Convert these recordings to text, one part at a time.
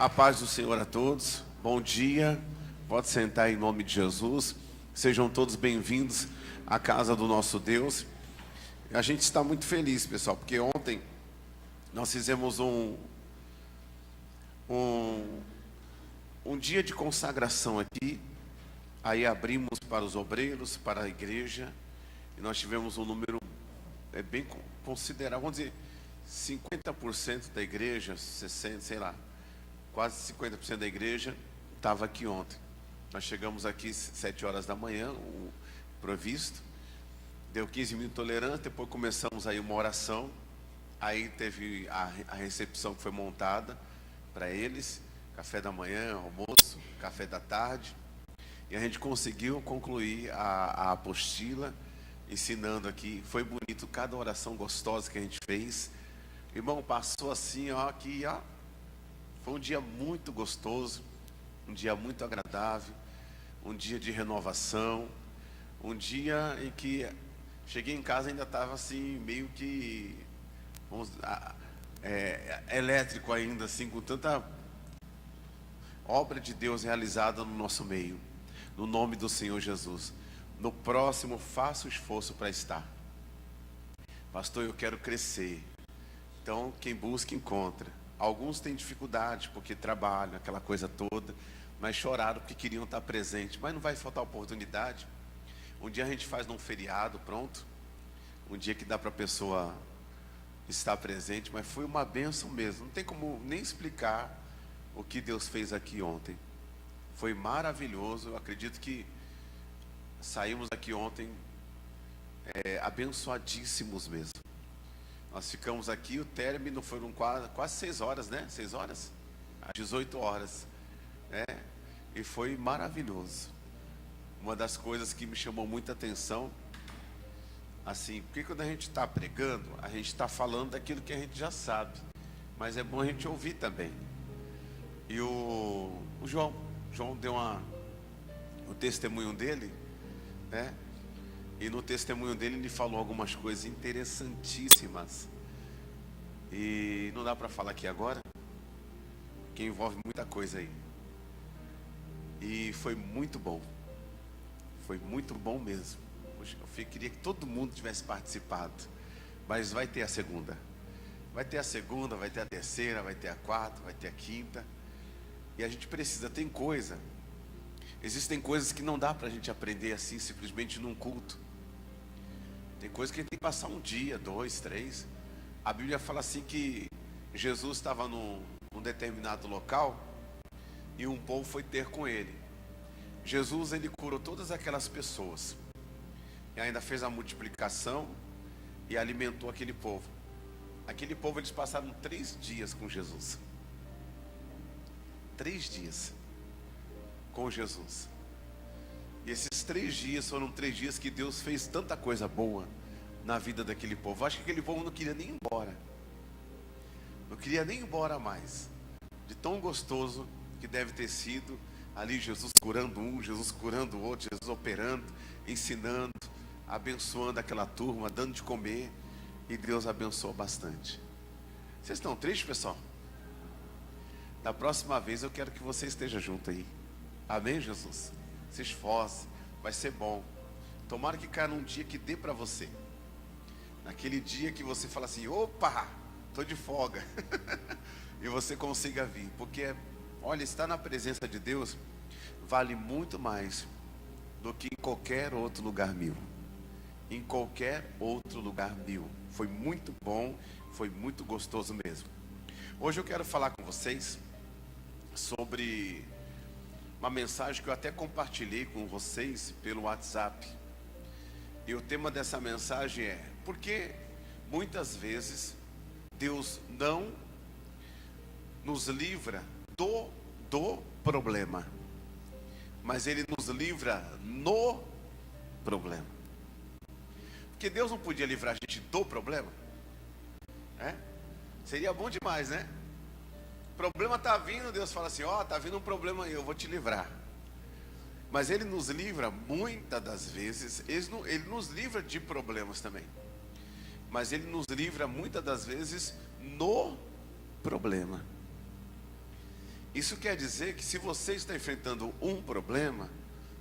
A paz do Senhor a todos, bom dia, pode sentar em nome de Jesus, sejam todos bem-vindos à casa do nosso Deus. A gente está muito feliz, pessoal, porque ontem nós fizemos um dia de consagração aqui, aí abrimos para os obreiros, para a igreja, e nós tivemos um número bem considerável, vamos dizer, 50% da igreja, 60%, sei lá, quase 50% da igreja estava aqui ontem. Nós chegamos aqui 7 horas da manhã, o provisto, deu 15 minutos de tolerância, depois começamos aí uma oração, aí teve a recepção que foi montada para eles, café da manhã, almoço, café da tarde, e a gente conseguiu concluir a apostila, ensinando aqui. Foi bonito, cada oração gostosa que a gente fez. Irmão, passou assim, ó, aqui, ó. Foi um dia muito gostoso, um dia muito agradável, um dia de renovação, um dia em que cheguei em casa e ainda estava assim, meio que elétrico ainda, assim, com tanta obra de Deus realizada no nosso meio, no nome do Senhor Jesus. No próximo, faça o esforço para estar. Pastor, eu quero crescer. Então, quem busca, encontra. Alguns têm dificuldade porque trabalham, aquela coisa toda, mas choraram porque queriam estar presentes. Mas não vai faltar oportunidade. Um dia a gente faz num feriado, pronto. Um dia que dá para a pessoa estar presente, mas foi uma bênção mesmo. Não tem como nem explicar o que Deus fez aqui ontem. Foi maravilhoso. Eu acredito que saímos aqui ontem abençoadíssimos mesmo. Nós ficamos aqui, o término foram quase 6 horas, né? 6 horas? Às 18 horas. E foi maravilhoso. Uma das coisas que me chamou muita atenção, assim, porque quando a gente está pregando, a gente está falando daquilo que a gente já sabe, mas é bom a gente ouvir também. E o João deu o testemunho dele, né? E no testemunho dele ele falou algumas coisas interessantíssimas. E não dá para falar aqui agora, que envolve muita coisa aí. E foi muito bom. Foi muito bom mesmo. Poxa, eu queria que todo mundo tivesse participado. Mas vai ter a segunda. Vai ter a segunda, vai ter a terceira, vai ter a quarta, vai ter a quinta. E a gente precisa, existem coisas que não dá para a gente aprender assim, simplesmente num culto. Tem coisas que a gente tem que passar um dia, 2, 3. A Bíblia fala assim que Jesus estava num determinado local e um povo foi ter com ele. Jesus, ele curou todas aquelas pessoas e ainda fez a multiplicação e alimentou aquele povo. Aquele povo, eles passaram 3 dias com Jesus. 3 dias com Jesus. E esses 3 dias foram 3 dias que Deus fez tanta coisa boa na vida daquele povo. Eu acho que aquele povo não queria nem ir embora. Não queria nem ir embora mais. De tão gostoso que deve ter sido ali, Jesus curando um, Jesus curando o outro, Jesus operando, ensinando, abençoando aquela turma, dando de comer. E Deus abençoou bastante. Vocês estão tristes, pessoal? Da próxima vez eu quero que você esteja junto aí. Amém, Jesus? Se esforce, vai ser bom. Tomara que caia num dia que dê para você. Naquele dia que você fala assim, opa, estou de folga. E você consiga vir. Porque, olha, estar na presença de Deus vale muito mais do que em qualquer outro lugar mil. Em qualquer outro lugar mil. Foi muito bom, foi muito gostoso mesmo. Hoje eu quero falar com vocês sobre uma mensagem que eu até compartilhei com vocês pelo WhatsApp. E o tema dessa mensagem é: por que muitas vezes Deus não nos livra do problema, mas Ele nos livra no problema? Porque Deus não podia livrar a gente do problema? Seria bom demais, né? O problema está vindo, Deus fala assim, ó, está vindo um problema aí, eu vou te livrar. Mas Ele nos livra muitas das vezes, Ele nos livra de problemas também. Mas Ele nos livra muitas das vezes no problema. Isso quer dizer que se você está enfrentando um problema,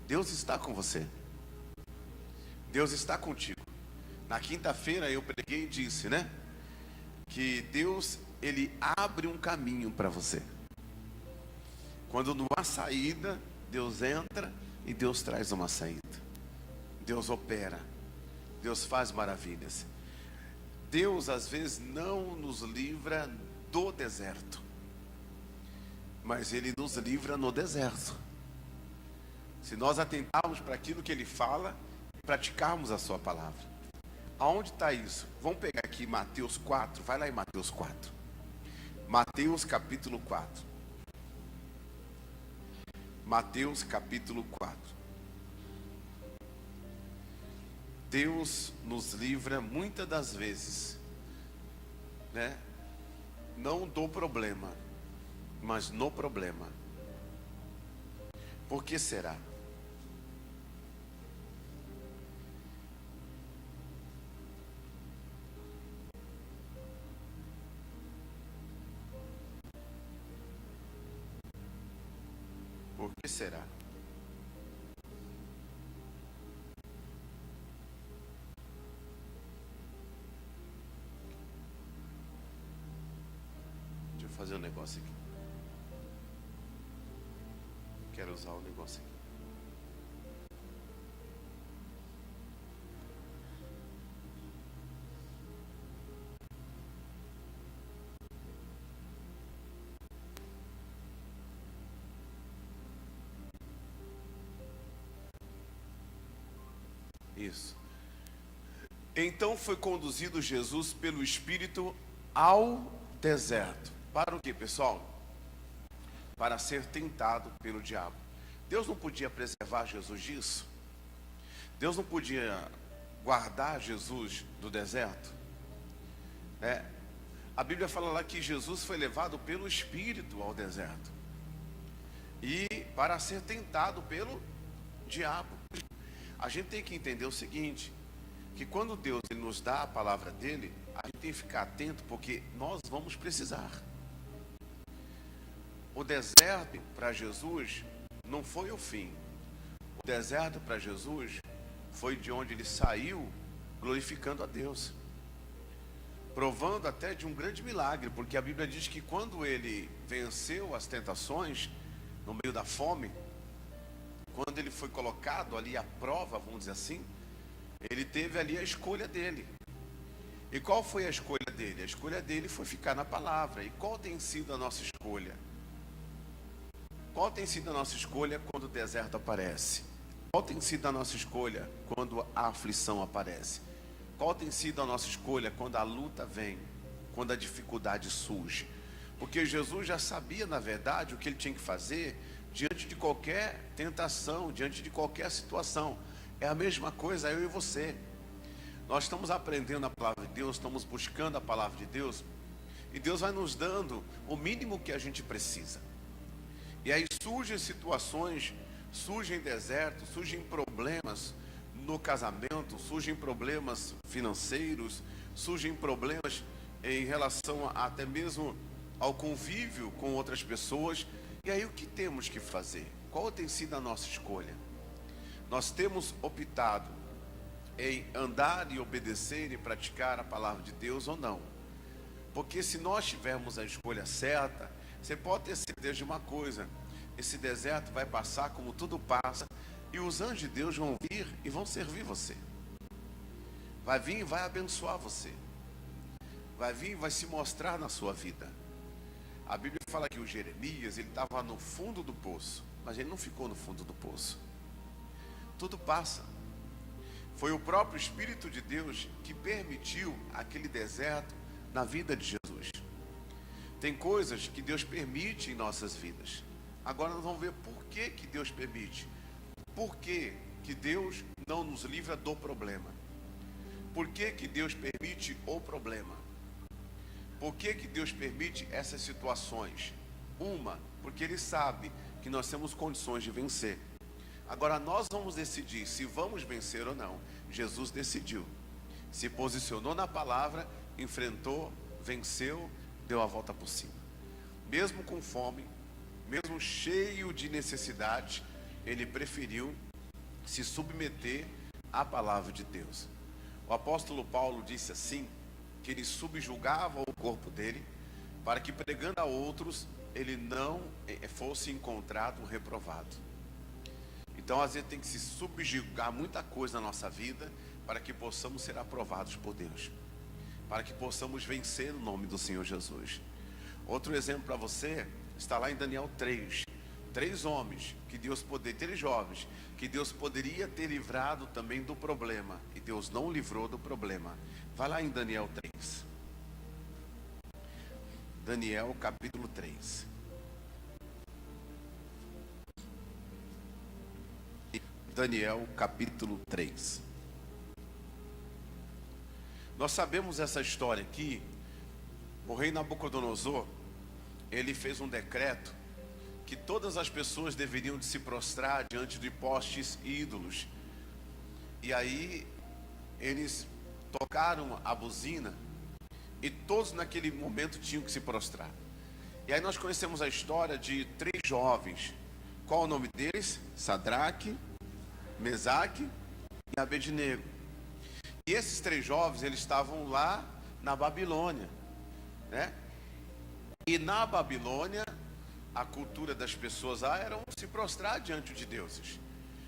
Deus está com você. Deus está contigo. Na quinta-feira eu preguei e disse, né? Que Deus, Ele abre um caminho para você. Quando não há saída, Deus entra e Deus traz uma saída. Deus opera. Deus faz maravilhas. Deus às vezes não nos livra do deserto, mas Ele nos livra no deserto. Se nós atentarmos para aquilo que Ele fala e praticarmos a sua palavra. Aonde está isso? Vamos pegar aqui Mateus 4. Vai lá em Mateus 4. Mateus capítulo 4. Mateus capítulo 4. Deus nos livra muitas das vezes, né? Não do problema, mas no problema. Por que será? Por que será? Deixa eu fazer um negócio aqui. Quero usar o negócio aqui. Isso. Então foi conduzido Jesus pelo Espírito ao deserto. Para o que, pessoal? Para ser tentado pelo diabo. Deus não podia preservar Jesus disso? Deus não podia guardar Jesus do deserto? Né? A Bíblia fala lá que Jesus foi levado pelo Espírito ao deserto. E para ser tentado pelo diabo. A gente tem que entender o seguinte, que quando Deus ele nos dá a palavra dele, a gente tem que ficar atento, porque nós vamos precisar. O deserto para Jesus não foi o fim. O deserto para Jesus foi de onde ele saiu glorificando a Deus, provando até de um grande milagre, porque a Bíblia diz que quando ele venceu as tentações no meio da fome, quando ele foi colocado ali à prova, vamos dizer assim, ele teve ali a escolha dele. E qual foi a escolha dele? A escolha dele foi ficar na palavra. E qual tem sido a nossa escolha? Qual tem sido a nossa escolha quando o deserto aparece? Qual tem sido a nossa escolha quando a aflição aparece? Qual tem sido a nossa escolha quando a luta vem, quando a dificuldade surge? Porque Jesus já sabia, na verdade, o que ele tinha que fazer diante de qualquer tentação, diante de qualquer situação. É a mesma coisa eu e você. Nós estamos aprendendo a palavra de Deus, estamos buscando a palavra de Deus, e Deus vai nos dando o mínimo que a gente precisa. E aí surgem situações, surgem desertos, surgem problemas no casamento, surgem problemas financeiros, surgem problemas em relação até mesmo ao convívio com outras pessoas. E aí o que temos que fazer? Qual tem sido a nossa escolha? Nós temos optado em andar e obedecer e praticar a palavra de Deus ou não? Porque se nós tivermos a escolha certa, você pode ter certeza de uma coisa: esse deserto vai passar como tudo passa, e os anjos de Deus vão vir e vão servir você. Vai vir e vai abençoar você. Vai vir e vai se mostrar na sua vida. A Bíblia fala que o Jeremias, ele estava no fundo do poço, mas ele não ficou no fundo do poço. Tudo passa. Foi o próprio Espírito de Deus que permitiu aquele deserto na vida de Jesus. Tem coisas que Deus permite em nossas vidas. Agora nós vamos ver por que que Deus permite. Por que que Deus não nos livra do problema? Por que que Deus permite o problema? Por que que Deus permite essas situações? Uma, porque Ele sabe que nós temos condições de vencer. Agora nós vamos decidir se vamos vencer ou não. Jesus decidiu. Se posicionou na palavra, enfrentou, venceu, deu a volta por cima. Mesmo com fome, mesmo cheio de necessidade, ele preferiu se submeter à palavra de Deus. O apóstolo Paulo disse assim, que ele subjugava o corpo dele, para que pregando a outros, ele não fosse encontrado reprovado. Então às vezes tem que se subjugar muita coisa na nossa vida, para que possamos ser aprovados por Deus, para que possamos vencer o nome do Senhor Jesus. Outro exemplo para você, está lá em Daniel 3. 3 homens, três jovens, que Deus poderia ter livrado também do problema, e Deus não livrou do problema. Vai lá em Daniel 3. Daniel capítulo 3. Daniel capítulo 3. Nós sabemos essa história aqui. O rei Nabucodonosor, ele fez um decreto que todas as pessoas deveriam de se prostrar diante de postes e ídolos. E aí eles tocaram a buzina e todos naquele momento tinham que se prostrar. E aí nós conhecemos a história de 3 jovens. Qual o nome deles? Sadraque, Mesaque e Abednego. E esses 3 jovens, eles estavam lá na Babilônia, né? E na Babilônia, a cultura das pessoas lá era se prostrar diante de deuses.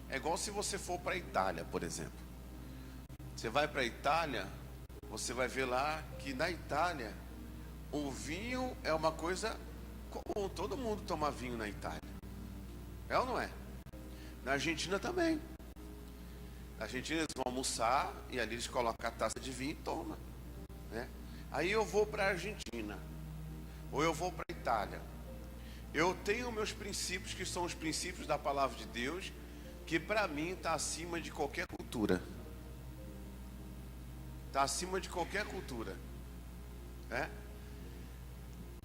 É igual se você for para a Itália, por exemplo. Você vai para a Itália, você vai ver lá que na Itália o vinho é uma coisa comum. Todo mundo toma vinho na Itália. É ou não é? Na Argentina também. Na Argentina eles vão almoçar e ali eles colocam a taça de vinho e tomam, né? Aí eu vou para a Argentina, ou eu vou para a Itália. Eu tenho meus princípios, que são os princípios da palavra de Deus, que para mim está acima de qualquer cultura. Está acima de qualquer cultura, né?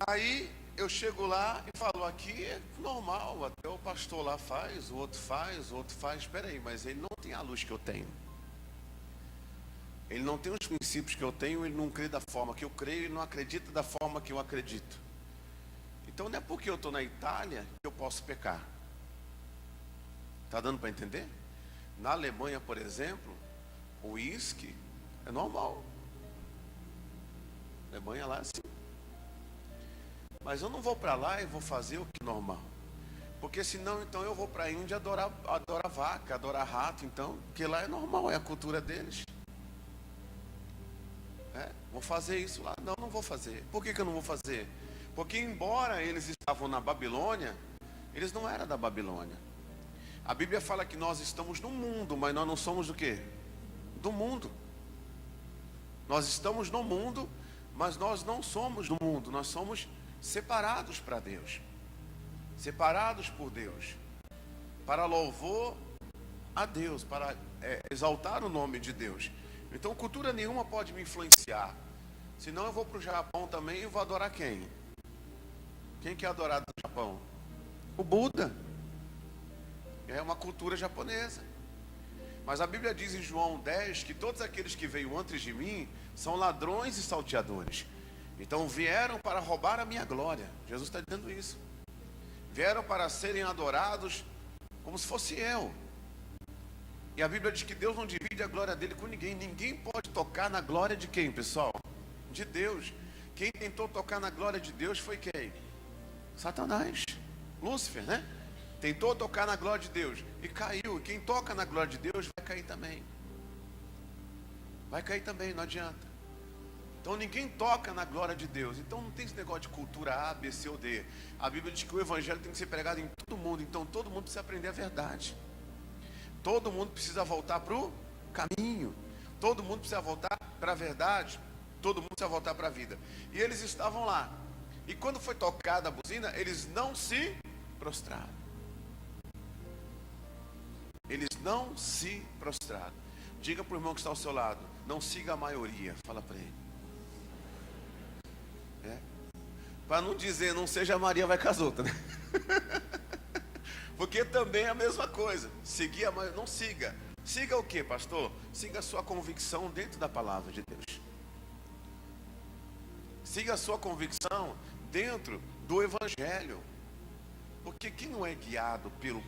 Aí eu chego lá e falo, aqui é normal, até o pastor lá faz, o outro faz, o outro faz. Espera aí, mas ele não tem a luz que eu tenho. Ele não tem os princípios que eu tenho, ele não crê da forma que eu creio, ele não acredita da forma que eu acredito. Então não é porque eu estou na Itália que eu posso pecar. Está dando para entender? Na Alemanha, por exemplo, o uísque é normal. A Alemanha lá é assim. Mas eu não vou para lá e vou fazer o que é normal. Porque senão, então eu vou para a Índia adorar vaca, adorar rato, então, porque lá é normal, é a cultura deles. Vou fazer isso lá? Não, não vou fazer. Por que eu não vou fazer? Porque embora eles estavam na Babilônia, eles não eram da Babilônia. A Bíblia fala que nós estamos no mundo, mas nós não somos do quê? Do mundo. Nós estamos no mundo, mas nós não somos do mundo. Nós somos separados para Deus, separados por Deus, para louvor a Deus, para exaltar o nome de Deus. Então cultura nenhuma pode me influenciar. Senão eu vou para o Japão também e vou adorar quem? Quem que é adorado no Japão? O Buda. É uma cultura japonesa. Mas a Bíblia diz em João 10 que todos aqueles que veio antes de mim são ladrões e salteadores. Então vieram para roubar a minha glória. Jesus está dizendo isso. Vieram para serem adorados como se fosse eu. E a Bíblia diz que Deus não divide a glória dele com ninguém. Ninguém pode tocar na glória de quem, pessoal? De Deus. Quem tentou tocar na glória de Deus foi quem? Satanás. Lúcifer, né? Tentou tocar na glória de Deus e caiu. Quem toca na glória de Deus vai cair também. Vai cair também, não adianta. Então ninguém toca na glória de Deus. Então não tem esse negócio de cultura A, B, C ou D. A Bíblia diz que o evangelho tem que ser pregado em todo mundo. Então todo mundo precisa aprender a verdade. Todo mundo precisa voltar para o caminho. Todo mundo precisa voltar para a verdade. Todo mundo precisa voltar para a vida. E eles estavam lá. E quando foi tocada a buzina, eles não se prostraram. Eles não se prostraram. Diga para o irmão que está ao seu lado, não siga a maioria. Fala para ele. Para não dizer, não seja Maria, vai com as outras, né? Porque também é a mesma coisa. Seguir a maioria, não siga. Siga o que, pastor? Siga a sua convicção dentro da palavra de Deus. Siga a sua convicção dentro do evangelho. Porque quem não é guiado pelo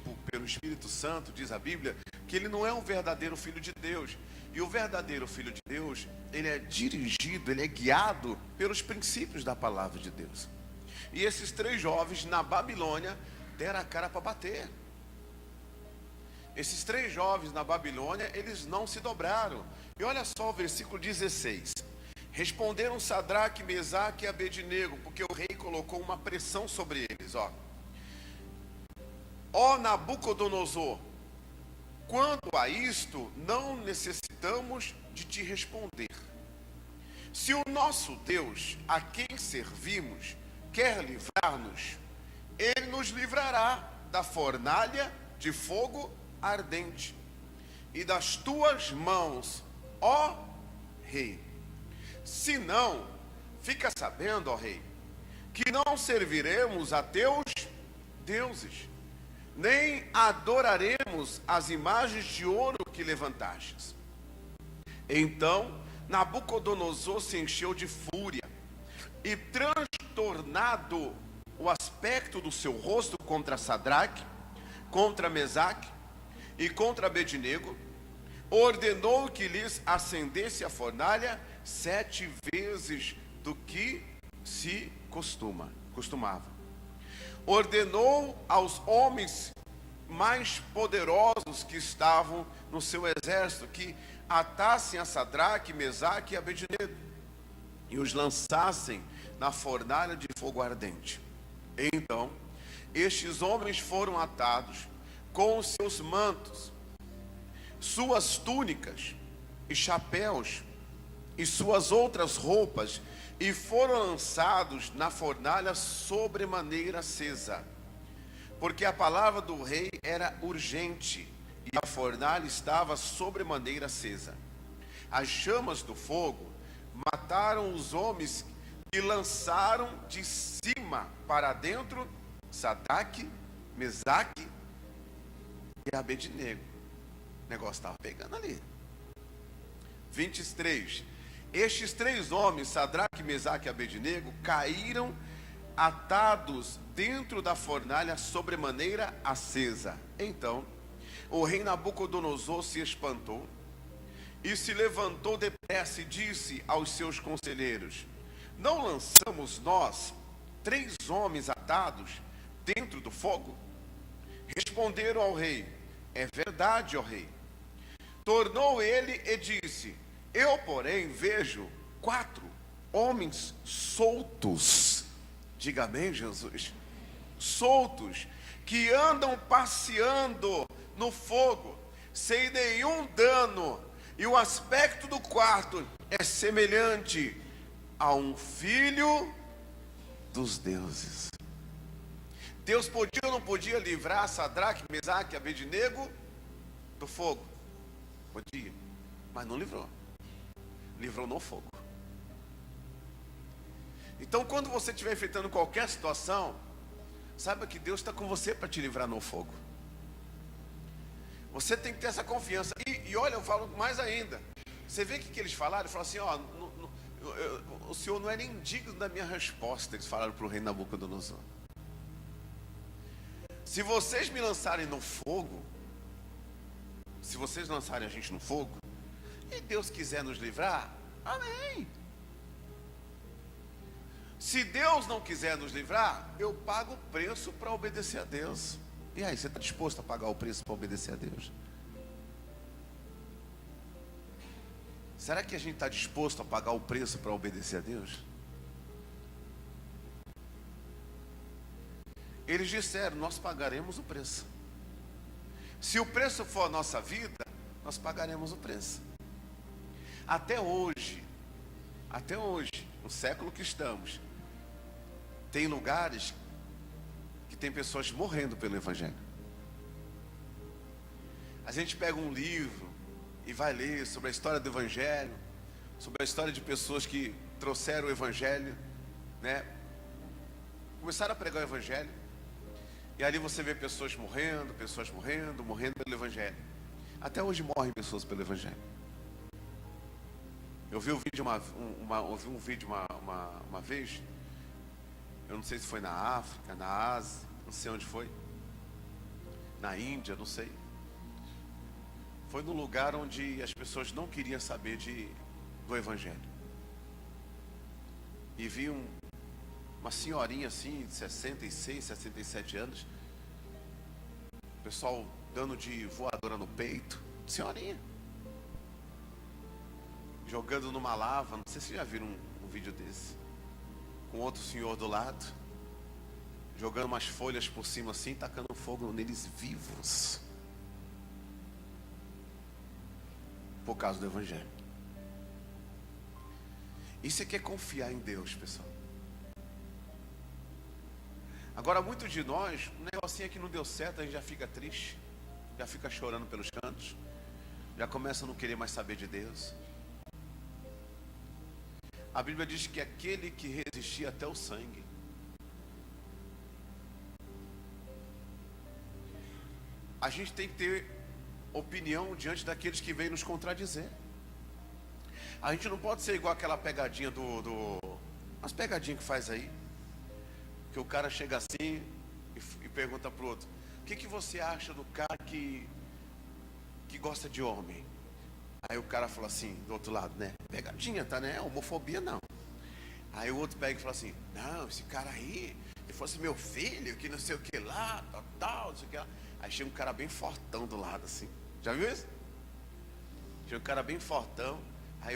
Espírito Santo, diz a Bíblia, que ele não é um verdadeiro filho de Deus. E o verdadeiro filho de Deus, ele é dirigido, ele é guiado pelos princípios da palavra de Deus. E esses 3 jovens na Babilônia deram a cara para bater. Esses 3 jovens na Babilônia, eles não se dobraram. E olha só o versículo 16. Responderam Sadraque, Mesaque e Abednego, porque o rei colocou uma pressão sobre eles. Ó Nabucodonosor, quanto a isto, não necessitamos de te responder. Se o nosso Deus, a quem servimos, quer livrar-nos, ele nos livrará da fornalha de fogo ardente e das tuas mãos, ó rei. Se não, fica sabendo, ó rei, que não serviremos a teus deuses, nem adoraremos as imagens de ouro que levantastes. Então Nabucodonosor se encheu de fúria e, transtornado o aspecto do seu rosto contra Sadraque, contra Mesaque e contra Abednego, ordenou que lhes acendesse a fornalha 7 vezes do que se costumava. Ordenou aos homens mais poderosos que estavam no seu exército que atassem a Sadraque, Mesaque e Abednego e os lançassem na fornalha de fogo ardente. Então estes homens foram atados com os seus mantos, suas túnicas e chapéus e suas outras roupas, e foram lançados na fornalha sobremaneira acesa, porque a palavra do rei era urgente, e a fornalha estava sobremaneira acesa. As chamas do fogo mataram os homens e lançaram de cima para dentro Sadraque, Mesaque e Abednego. O negócio estava pegando ali. 23. Estes 3 homens, Sadraque, Mesaque e Abednego, caíram atados dentro da fornalha sobremaneira acesa. Então o rei Nabucodonosor se espantou e se levantou depressa e disse aos seus conselheiros: não lançamos nós 3 homens atados dentro do fogo? Responderam ao rei: é verdade, ó rei. Tornou ele e disse: eu, porém, vejo 4 homens soltos. Diga amém, Jesus. Soltos, que andam passeando no fogo, sem nenhum dano, e o aspecto do quarto é semelhante a um filho dos deuses. Deus podia ou não podia livrar Sadraque, Mesaque e Abednego do fogo? Podia, mas não livrou. Livrou no fogo. Então, quando você estiver enfrentando qualquer situação, saiba que Deus está com você para te livrar no fogo. Você tem que ter essa confiança. E olha, eu falo mais ainda. Você vê o que eles falaram? Eles falaram assim: o Senhor não é nem digno da minha resposta. Eles falaram para o rei Nabucodonosor: se vocês me lançarem no fogo, se vocês lançarem a gente no fogo, e Deus quiser nos livrar, amém. Se Deus não quiser nos livrar, eu pago o preço para obedecer a Deus. E aí, você está disposto a pagar o preço para obedecer a Deus? Será que a gente está disposto a pagar o preço para obedecer a Deus? Eles disseram: nós pagaremos o preço. Se o preço for a nossa vida, nós pagaremos o preço. Até hoje, no século que estamos, tem lugares que tem pessoas morrendo pelo Evangelho. A gente pega um livro e vai ler sobre a história do Evangelho, sobre a história de pessoas que trouxeram o Evangelho, né? Começaram a pregar o Evangelho, e ali você vê pessoas morrendo pelo Evangelho. Até hoje morrem pessoas pelo Evangelho. Eu vi um vídeo uma vez, eu não sei se foi na África, na Ásia, não sei onde foi, na Índia, não sei. Foi num lugar onde as pessoas não queriam saber do Evangelho. E vi uma senhorinha assim, de 66, 67 anos, o pessoal dando de voadora no peito, senhorinha, jogando numa lava, não sei se vocês já viram um vídeo desse, com outro senhor do lado, jogando umas folhas por cima assim, tacando fogo neles vivos, por causa do Evangelho. Isso é que é confiar em Deus, pessoal. Agora, muitos de nós, um negocinho que não deu certo, a gente já fica triste, já fica chorando pelos cantos, já começa a não querer mais saber de Deus. A Bíblia diz que aquele que resistia até o sangue, a gente tem que ter opinião diante daqueles que vêm nos contradizer. A gente não pode ser igual aquela pegadinha umas pegadinhas que faz aí, que o cara chega assim e pergunta pro outro: o que você acha do cara que gosta de homem? Aí o cara fala assim, do outro lado, né? Pegadinha, tá, né? Homofobia não. Aí o outro pega e fala assim: não, esse cara aí, se fosse meu filho, que não sei o que lá, tal, não sei o que lá. Aí chega um cara bem fortão do lado assim. Já viu isso? Chega um cara bem fortão. Aí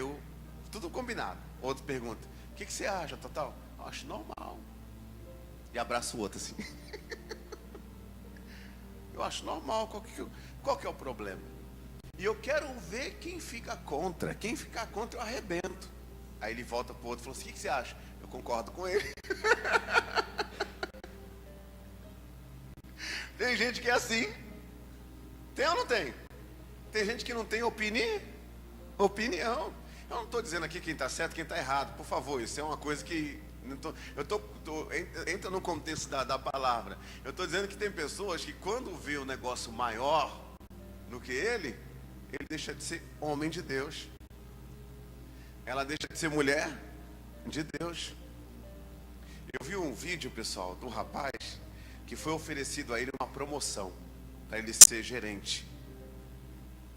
tudo combinado. O outro pergunta: o que você acha, tal? Eu acho normal. E abraça o outro assim. Eu acho normal. Qual que é o problema? E eu quero ver quem fica contra. Quem ficar contra eu arrebento. Aí ele volta pro outro e fala assim: o que você acha? Eu concordo com ele. Tem gente que é assim. Tem ou não tem? Tem gente que não tem opinião. Eu não estou dizendo aqui quem está certo, quem está errado. Por favor, isso é uma coisa que entra no contexto da palavra. Eu estou dizendo que tem pessoas que quando vê o negócio maior do que ele deixa de ser homem de Deus. Ela deixa de ser mulher de Deus. Eu vi um vídeo, pessoal, de um rapaz que foi oferecido a ele uma promoção para ele ser gerente.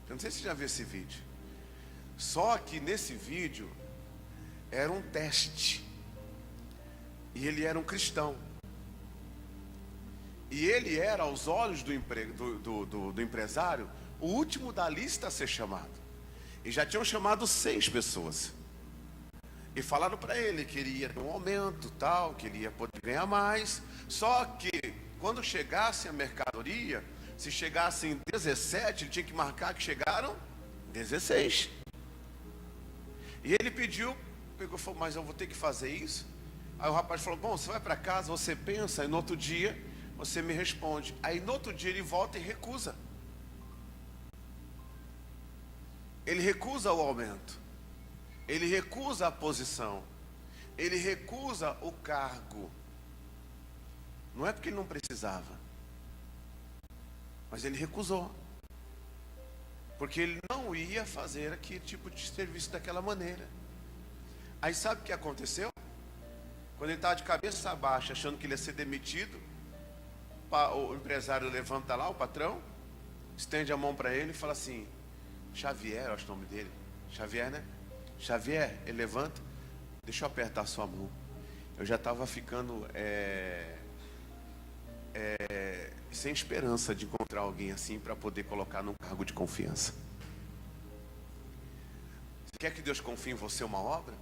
Eu não sei se você já viu esse vídeo. Só que nesse vídeo era um teste. E ele era um cristão. E ele era, aos olhos do empresário, o último da lista a ser chamado. E já tinham chamado 6 pessoas. E falaram para ele que ele ia ter um aumento, tal, que ele ia poder ganhar mais. Só que quando chegasse a mercadoria, se chegassem 17, ele tinha que marcar que chegaram 16. E ele pegou e falou: mas eu vou ter que fazer isso? Aí o rapaz falou: bom, você vai para casa, você pensa, e no outro dia você me responde. Aí no outro dia ele volta e recusa. Ele recusa o aumento. Ele recusa a posição. Ele recusa o cargo. Não é porque ele não precisava, mas ele recusou. Porque ele não ia fazer aquele tipo de serviço daquela maneira. Aí sabe o que aconteceu? Quando ele estava de cabeça baixa, achando que ele ia ser demitido, o empresário levanta lá, o patrão, estende a mão para ele e fala assim: Xavier, acho o nome dele, Xavier, né? Xavier, ele levanta: deixa eu apertar a sua mão. Eu já estava ficando sem esperança de encontrar alguém assim para poder colocar num cargo de confiança. Você quer que Deus confie em você uma obra?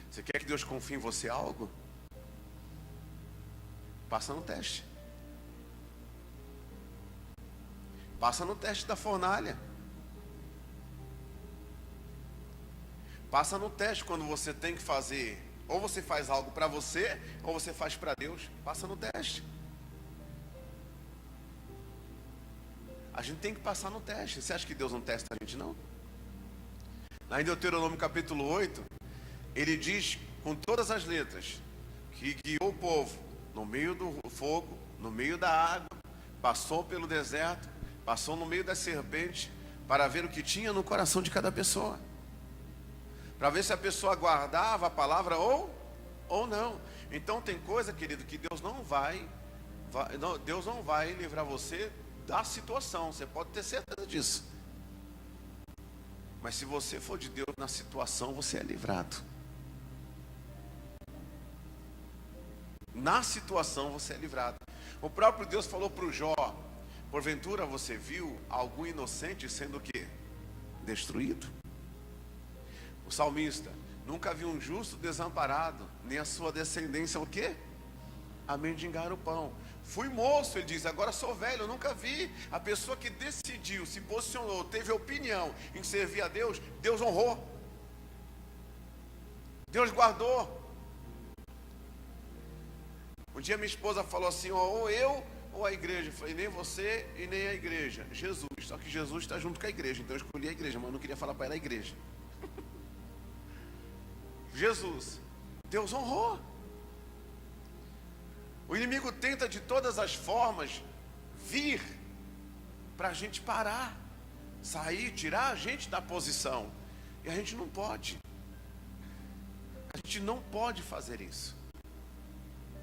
Você quer que Deus confie em você algo? Passa no teste. Passa no teste da fornalha. Passa no teste quando você tem que fazer. Ou você faz algo para você, ou você faz para Deus. Passa no teste. A gente tem que passar no teste. Você acha que Deus não testa a gente, não? Lá em Deuteronômio capítulo 8, ele diz com todas as letras que guiou o povo no meio do fogo, no meio da água, passou pelo deserto, passou no meio das serpentes, para ver o que tinha no coração de cada pessoa, para ver se a pessoa guardava a palavra ou não. Então tem coisa, querido, que Deus não vai Deus não vai livrar você da situação, você pode ter certeza disso. Mas se você for de Deus na situação, você é livrado. Na situação você é livrado. O próprio Deus falou para o Jó: porventura você viu algum inocente sendo o quê? Destruído. O salmista: nunca vi um justo desamparado, nem a sua descendência o quê? A mendigar o pão. Fui moço, ele diz, agora sou velho. Eu nunca vi a pessoa que decidiu, se posicionou, teve opinião em servir a Deus. Deus honrou, Deus guardou. Um dia minha esposa falou assim: ou eu ou a igreja. Eu falei: nem você e nem a igreja, Jesus. Só que Jesus está junto com a igreja, então eu escolhi a igreja, mas eu não queria falar para ela a igreja. Jesus, Deus honrou. O inimigo tenta de todas as formas vir para a gente parar, sair, tirar a gente da posição. E a gente não pode. A gente não pode fazer isso.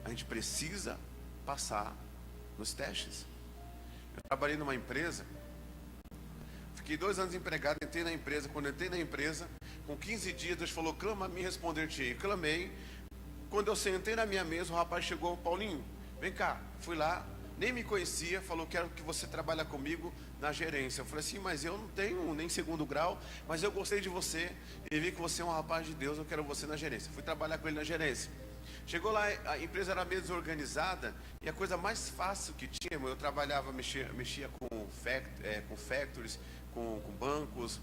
A gente precisa passar nos testes. Eu trabalhei numa empresa, fiquei 2 anos empregado, entrei na empresa. Quando entrei na empresa, com 15 dias, Deus falou: clama a mim, responder-te-ei. Clamei. Quando eu sentei na minha mesa, o rapaz chegou: Paulinho, vem cá. Fui lá, nem me conhecia, falou: quero que você trabalhe comigo na gerência. Eu falei assim: mas eu não tenho nem 2º grau, mas eu gostei de você e vi que você é um rapaz de Deus, eu quero você na gerência. Fui trabalhar com ele na gerência. Chegou lá, a empresa era meio desorganizada, e a coisa mais fácil que tinha, eu trabalhava, mexia com factories, com bancos,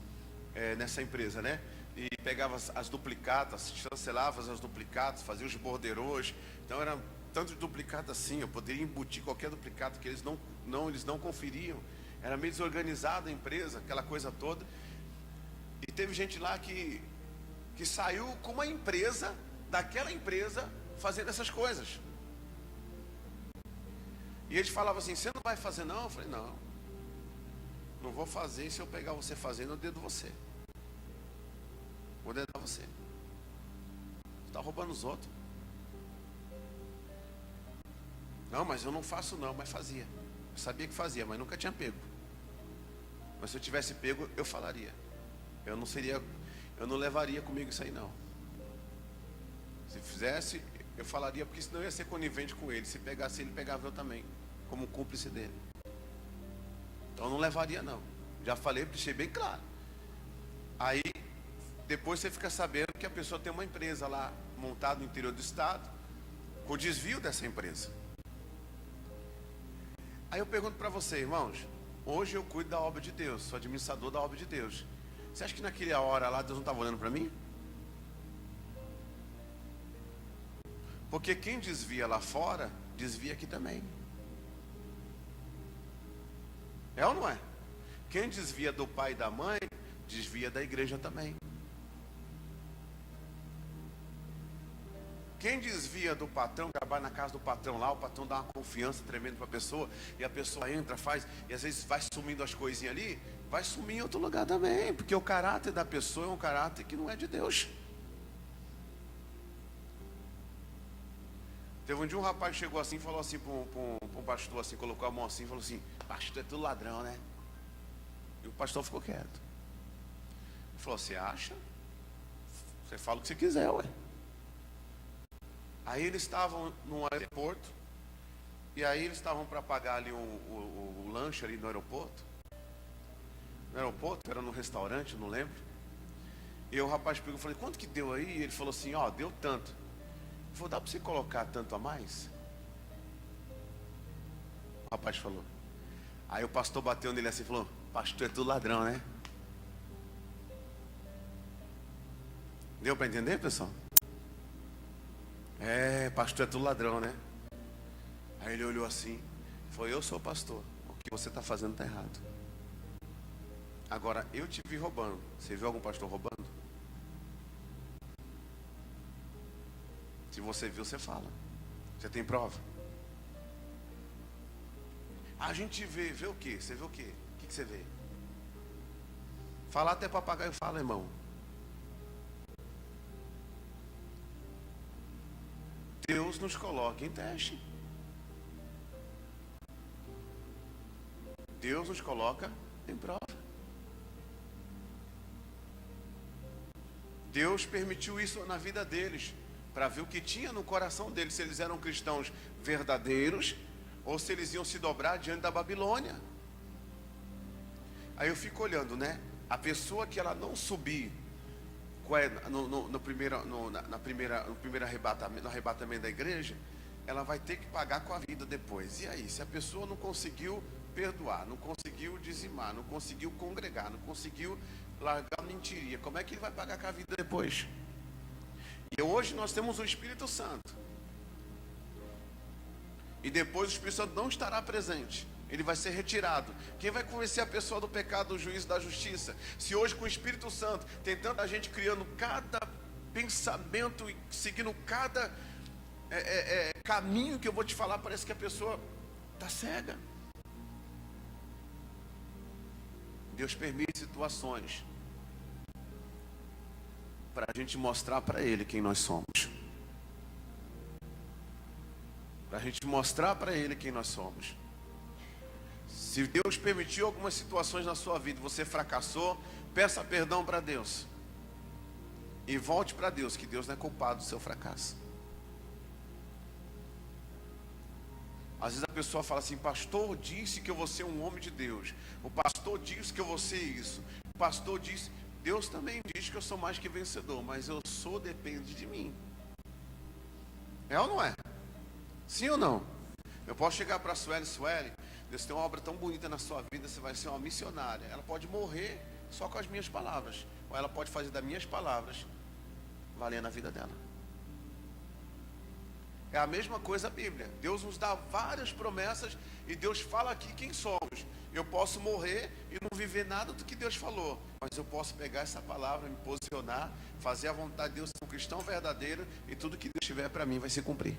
nessa empresa, né? E pegava as duplicatas, chancelava as duplicatas, fazia os borderôs. Então era tanto de duplicata assim, eu poderia embutir qualquer duplicata que eles não conferiam. Era meio desorganizada a empresa, aquela coisa toda. E teve gente lá que saiu com uma empresa, daquela empresa, fazendo essas coisas. E eles falavam assim: você não vai fazer não? Eu falei: não vou fazer. Se eu pegar você fazendo, eu dedo você. Vou dedar você. Você está roubando os outros. Não, mas eu não faço não, mas fazia. Eu sabia que fazia, mas nunca tinha pego. Mas se eu tivesse pego, eu falaria. Eu não levaria comigo isso aí não. Se fizesse, eu falaria, porque senão eu ia ser conivente com ele. Se pegasse ele, pegava eu também, como cúmplice dele. Então eu não levaria não. Já falei, deixei bem claro. Aí depois você fica sabendo que a pessoa tem uma empresa lá montada no interior do estado, com o desvio dessa empresa. Aí eu pergunto para você, irmãos: hoje eu cuido da obra de Deus, sou administrador da obra de Deus. Você acha que naquela hora lá Deus não estava olhando para mim? Porque quem desvia lá fora, desvia aqui também. É ou não é? Quem desvia do pai e da mãe, desvia da igreja também. Quem desvia do patrão, trabalha na casa do patrão lá, o patrão dá uma confiança tremenda para a pessoa, e a pessoa entra, faz, e às vezes vai sumindo as coisinhas ali, vai sumir em outro lugar também, porque o caráter da pessoa é um caráter que não é de Deus. Teve um dia um rapaz que chegou assim e falou assim para um pastor, assim, colocou a mão assim e falou assim: pastor, é tudo ladrão, né? E o pastor ficou quieto. Ele falou: você acha? Você fala o que você quiser, ué. Aí eles estavam no aeroporto, e aí eles estavam para pagar ali o lanche ali no aeroporto. No aeroporto, era no restaurante, não lembro. E o rapaz pegou e falou: quanto que deu aí? E ele falou assim: ó, deu tanto. Ele falou: dá para você colocar tanto a mais? O rapaz falou. Aí o pastor bateu nele assim e falou: pastor, é tudo ladrão, né? Deu para entender, pessoal? Pastor, é tudo ladrão, né? Aí ele olhou assim e falou: eu sou pastor, o que você está fazendo está errado. Agora, eu te vi roubando. Você viu algum pastor roubando? Se você viu, você fala. Você tem prova? A gente vê o quê? Você vê o quê? O que você vê? Falar até papagaio fala, irmão. Deus nos coloca em teste. Deus nos coloca em prova. Deus permitiu isso na vida deles, para ver o que tinha no coração deles, se eles eram cristãos verdadeiros, ou se eles iam se dobrar diante da Babilônia. Aí eu fico olhando, né? A pessoa que ela não subir no primeiro arrebatamento da igreja, ela vai ter que pagar com a vida depois. E aí, se a pessoa não conseguiu perdoar, não conseguiu dizimar, não conseguiu congregar, não conseguiu largar a mentiria, como é que ele vai pagar com a vida depois? E hoje nós temos o Espírito Santo, e depois o Espírito Santo não estará presente, ele vai ser retirado. Quem vai convencer a pessoa do pecado, do juízo, da justiça? Se hoje com o Espírito Santo tem tanta gente criando cada pensamento e seguindo cada caminho que eu vou te falar, parece que a pessoa está cega. Deus permite situações para a gente mostrar para Ele quem nós somos. Para a gente mostrar para Ele quem nós somos. Se Deus permitiu algumas situações na sua vida, você fracassou, peça perdão para Deus. E volte para Deus, que Deus não é culpado do seu fracasso. Às vezes a pessoa fala assim: pastor disse que eu vou ser um homem de Deus. O pastor disse que eu vou ser isso. O pastor disse... Deus também diz que eu sou mais que vencedor, mas eu sou, depende de mim. É ou não é? Sim ou não? Eu posso chegar para a Sueli, Deus tem uma obra tão bonita na sua vida, você vai ser uma missionária. Ela pode morrer só com as minhas palavras, ou ela pode fazer das minhas palavras valer na vida dela. É a mesma coisa a Bíblia. Deus nos dá várias promessas e Deus fala aqui quem somos. Eu posso morrer e não viver nada do que Deus falou, mas eu posso pegar essa palavra, me posicionar, fazer a vontade de Deus, ser um cristão verdadeiro, e tudo que Deus tiver para mim vai se cumprir.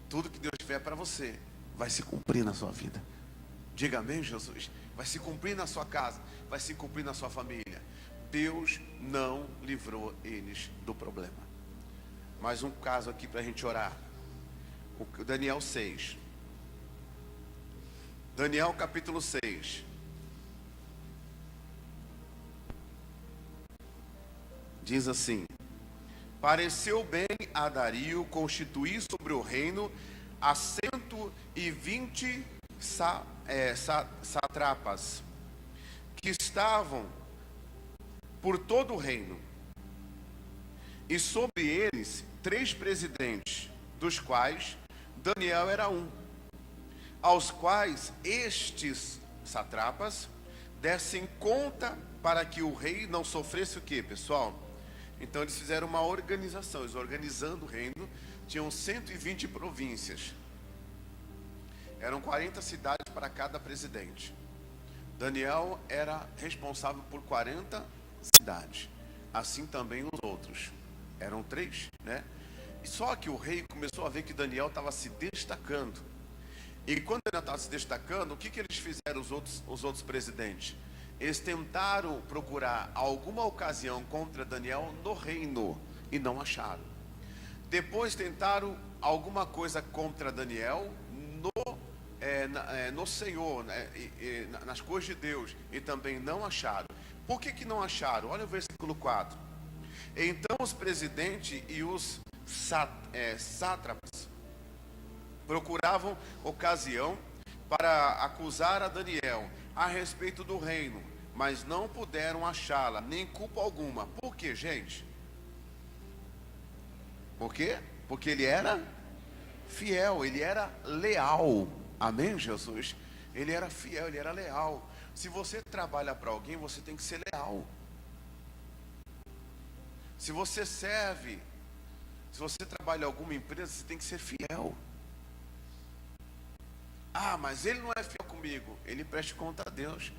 Tudo que Deus tiver para você vai se cumprir na sua vida. Diga amém, Jesus. Vai se cumprir na sua casa, vai se cumprir na sua família. Deus não livrou eles do problema. Mais um caso aqui para a gente orar. O Daniel 6. Daniel capítulo 6. Diz assim: pareceu bem a Dario constituir sobre o reino a 120 satrapas, que estavam por todo o reino, e sobre eles 3 presidentes, dos quais Daniel era um, aos quais estes satrapas dessem conta para que o rei não sofresse o quê, pessoal? Então eles fizeram uma organização, eles organizando o reino, tinham 120 províncias, eram 40 cidades para cada presidente. Daniel era responsável por 40 cidades, assim também os outros, eram 3, né? Só que o rei começou a ver que Daniel estava se destacando. E quando Daniel estava se destacando, o que eles fizeram, os outros presidentes? Eles tentaram procurar alguma ocasião contra Daniel no reino e não acharam. Depois tentaram alguma coisa contra Daniel no Senhor, né, nas coisas de Deus, e também não acharam. Por que não acharam? Olha o versículo 4. Então os presidentes e os sátrapas procuravam ocasião para acusar a Daniel a respeito do reino, mas não puderam achá-la, nem culpa alguma. Por quê, gente? Por quê? Porque ele era fiel, ele era leal. Amém, Jesus? Ele era fiel, ele era leal. Se você trabalha para alguém, você tem que ser leal. Se você serve, se você trabalha em alguma empresa, você tem que ser fiel. Ah, mas ele não é fiel comigo. Ele preste conta a Deus,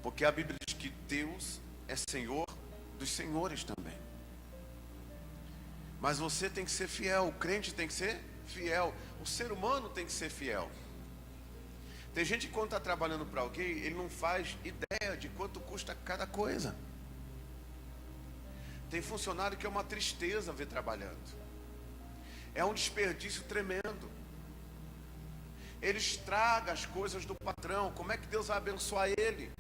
porque a Bíblia diz que Deus é Senhor dos senhores também. Mas você tem que ser fiel, o crente tem que ser fiel, o ser humano tem que ser fiel. Tem gente que quando está trabalhando para alguém, ele não faz ideia de quanto custa cada coisa. Tem funcionário que é uma tristeza ver trabalhando. É um desperdício tremendo. Ele estraga as coisas do patrão. Como é que Deus vai abençoar ele?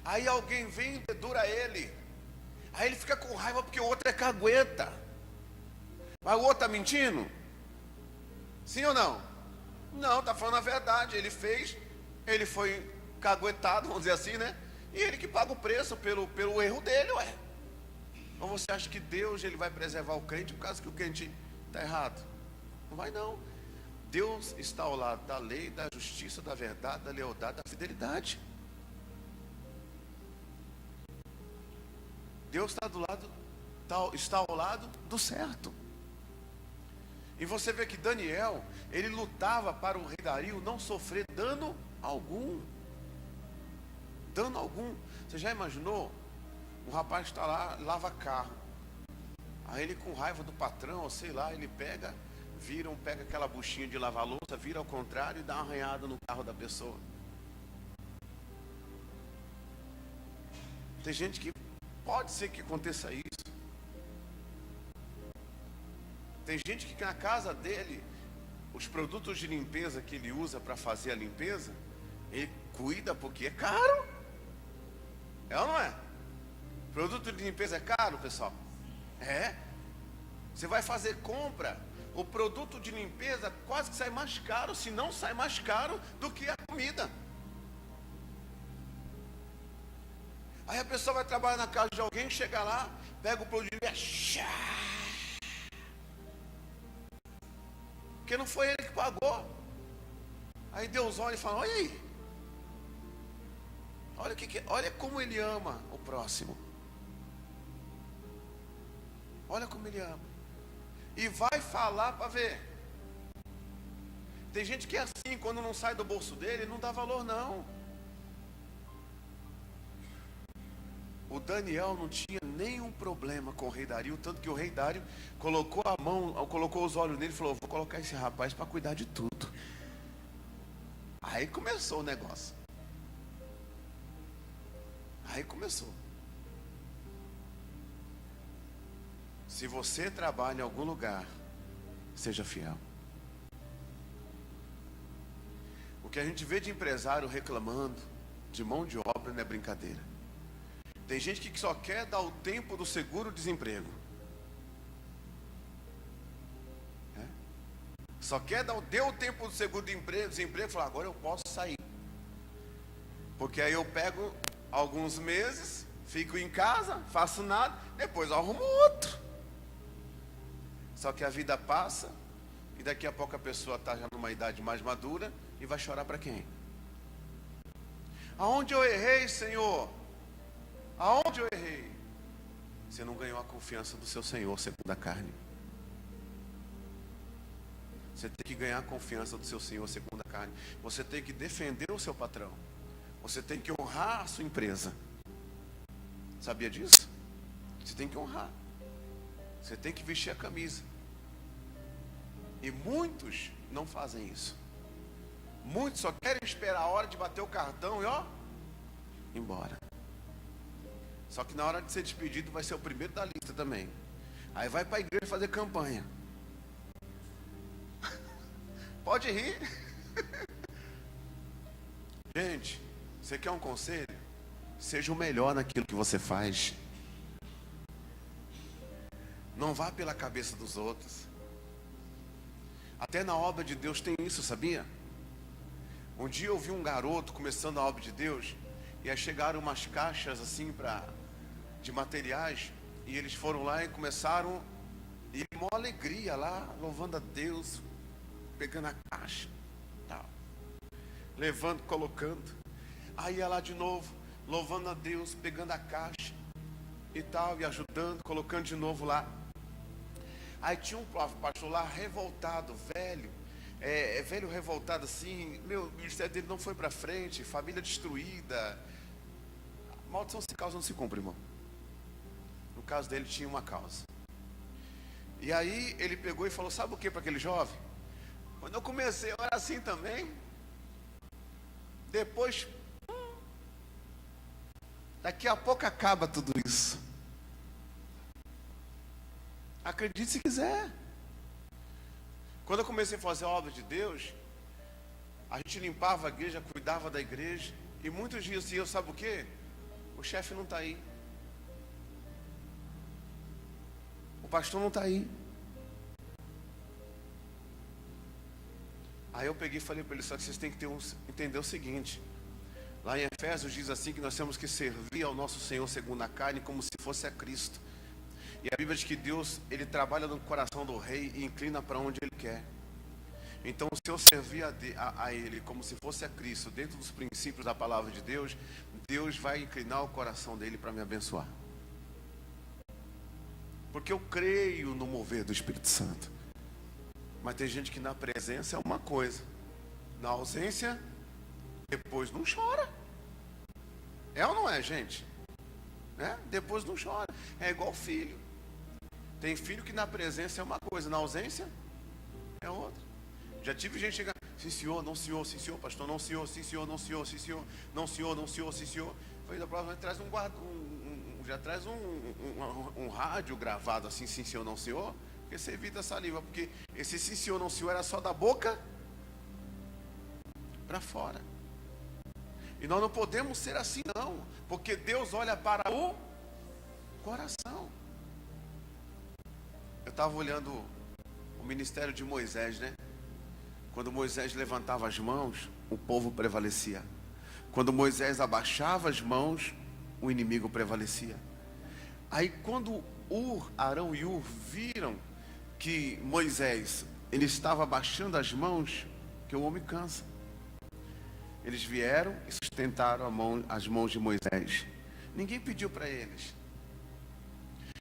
Aí alguém vem e dedura ele. Aí ele fica com raiva porque o outro é cagueta. Mas o outro está mentindo? Sim ou não? Não, está falando a verdade. Ele fez, ele foi caguetado, vamos dizer assim, né? E ele que paga o preço pelo erro dele, ué. Ou você acha que Deus ele vai preservar o crente por causa que o crente está errado? Não vai não. Deus está ao lado da lei, da justiça, da verdade, da lealdade, da fidelidade. Deus está ao lado do certo. E você vê que Daniel, ele lutava para o rei Dario não sofrer dano algum. Dano algum. Você já imaginou? O rapaz está lá, lava carro. Aí ele com raiva do patrão, ou sei lá, ele pega aquela buchinha de lavar louça, vira ao contrário e dá uma arranhada no carro da pessoa. Tem gente que pode ser que aconteça isso. Tem gente que na casa dele, os produtos de limpeza que ele usa para fazer a limpeza, ele cuida porque é caro. É ou não é? Produto de limpeza é caro, pessoal? É. Você vai fazer compra, o produto de limpeza quase que sai mais caro, se não sai mais caro do que a comida. Aí a pessoa vai trabalhar na casa de alguém, chega lá, pega o produto de limpeza, porque não foi ele que pagou. Aí Deus olha e fala: olha aí, olha como ele ama o próximo. Olha como ele ama. E vai falar para ver. Tem gente que é assim, quando não sai do bolso dele, não dá valor não. O Daniel não tinha nenhum problema com o rei Dario, tanto que o rei Dario colocou a mão, colocou os olhos nele e falou: vou colocar esse rapaz para cuidar de tudo. Aí começou o negócio. Aí começou. Se você trabalha em algum lugar, seja fiel. O que a gente vê de empresário reclamando de mão de obra não é brincadeira. Tem gente que só quer dar o tempo do seguro-desemprego. Só quer deu o tempo do seguro-desemprego e falar: agora eu posso sair. Porque aí eu pego alguns meses, fico em casa, faço nada, depois eu arrumo outro. Só que a vida passa e daqui a pouco a pessoa está já numa idade mais madura e vai chorar para quem? Aonde eu errei, Senhor? Aonde eu errei? Você não ganhou a confiança do seu Senhor segundo a carne. Você tem que ganhar a confiança do seu Senhor segundo a carne. Você tem que defender o seu patrão. Você tem que honrar a sua empresa. Sabia disso? Você tem que honrar. Você tem que vestir a camisa. E muitos não fazem isso. Muitos só querem esperar a hora de bater o cartão e ó, embora. Só que na hora de ser despedido vai ser o primeiro da lista também. Aí vai para a igreja fazer campanha. Pode rir. Gente, você quer um conselho? Seja o melhor naquilo que você faz. Não vá pela cabeça dos outros. Até na obra de Deus tem isso, sabia? Um dia eu vi um garoto começando a obra de Deus, e aí chegaram umas caixas assim de materiais, e eles foram lá e começaram, e uma alegria lá, louvando a Deus, pegando a caixa, tal, levando, colocando. Aí ia lá de novo, louvando a Deus, pegando a caixa e tal, e ajudando, colocando de novo lá. Aí tinha um pastor lá revoltado, velho, velho revoltado assim, o ministério dele não foi para frente, família destruída. Maldição se causa não se cumpre, irmão. No caso dele tinha uma causa. E aí ele pegou e falou: sabe o que para aquele jovem? Quando eu comecei, eu era assim também. Depois, daqui a pouco acaba tudo isso. Acredite se quiser. Quando eu comecei a fazer a obra de Deus, a gente limpava a igreja, cuidava da igreja. E muitos dias assim, eu sabe o quê? O chefe não está aí. O pastor não está aí. Aí eu peguei e falei para ele, só que vocês têm que entender o seguinte. Lá em Efésios diz assim que nós temos que servir ao nosso Senhor segundo a carne como se fosse a Cristo. E a Bíblia diz que Deus, Ele trabalha no coração do rei e inclina para onde Ele quer. Então, se eu servir a Ele como se fosse a Cristo, dentro dos princípios da palavra de Deus, Deus vai inclinar o coração dele para me abençoar. Porque eu creio no mover do Espírito Santo. Mas tem gente que na presença é uma coisa, na ausência, depois não chora. É ou não é, gente? Depois não chora. É igual filho. Tem filho que na presença é uma coisa, na ausência é outra. Já tive gente chegando, sim senhor, não senhor, sim senhor, pastor, não senhor, sim senhor, não senhor, sim senhor, não senhor, não senhor, sim senhor. Foi da próxima, traz já traz um rádio gravado assim, sim senhor, não senhor, porque você evita a saliva, porque esse sim senhor, não senhor era só da boca para fora. E nós não podemos ser assim não, porque Deus olha para o coração. Eu estava olhando o ministério de Moisés, né? Quando Moisés levantava as mãos, o povo prevalecia. Quando Moisés abaixava as mãos, o inimigo prevalecia. Aí quando Arão e Ur viram que Moisés, ele estava abaixando as mãos, que o homem cansa. Eles vieram e sustentaram as mãos de Moisés. Ninguém pediu para eles.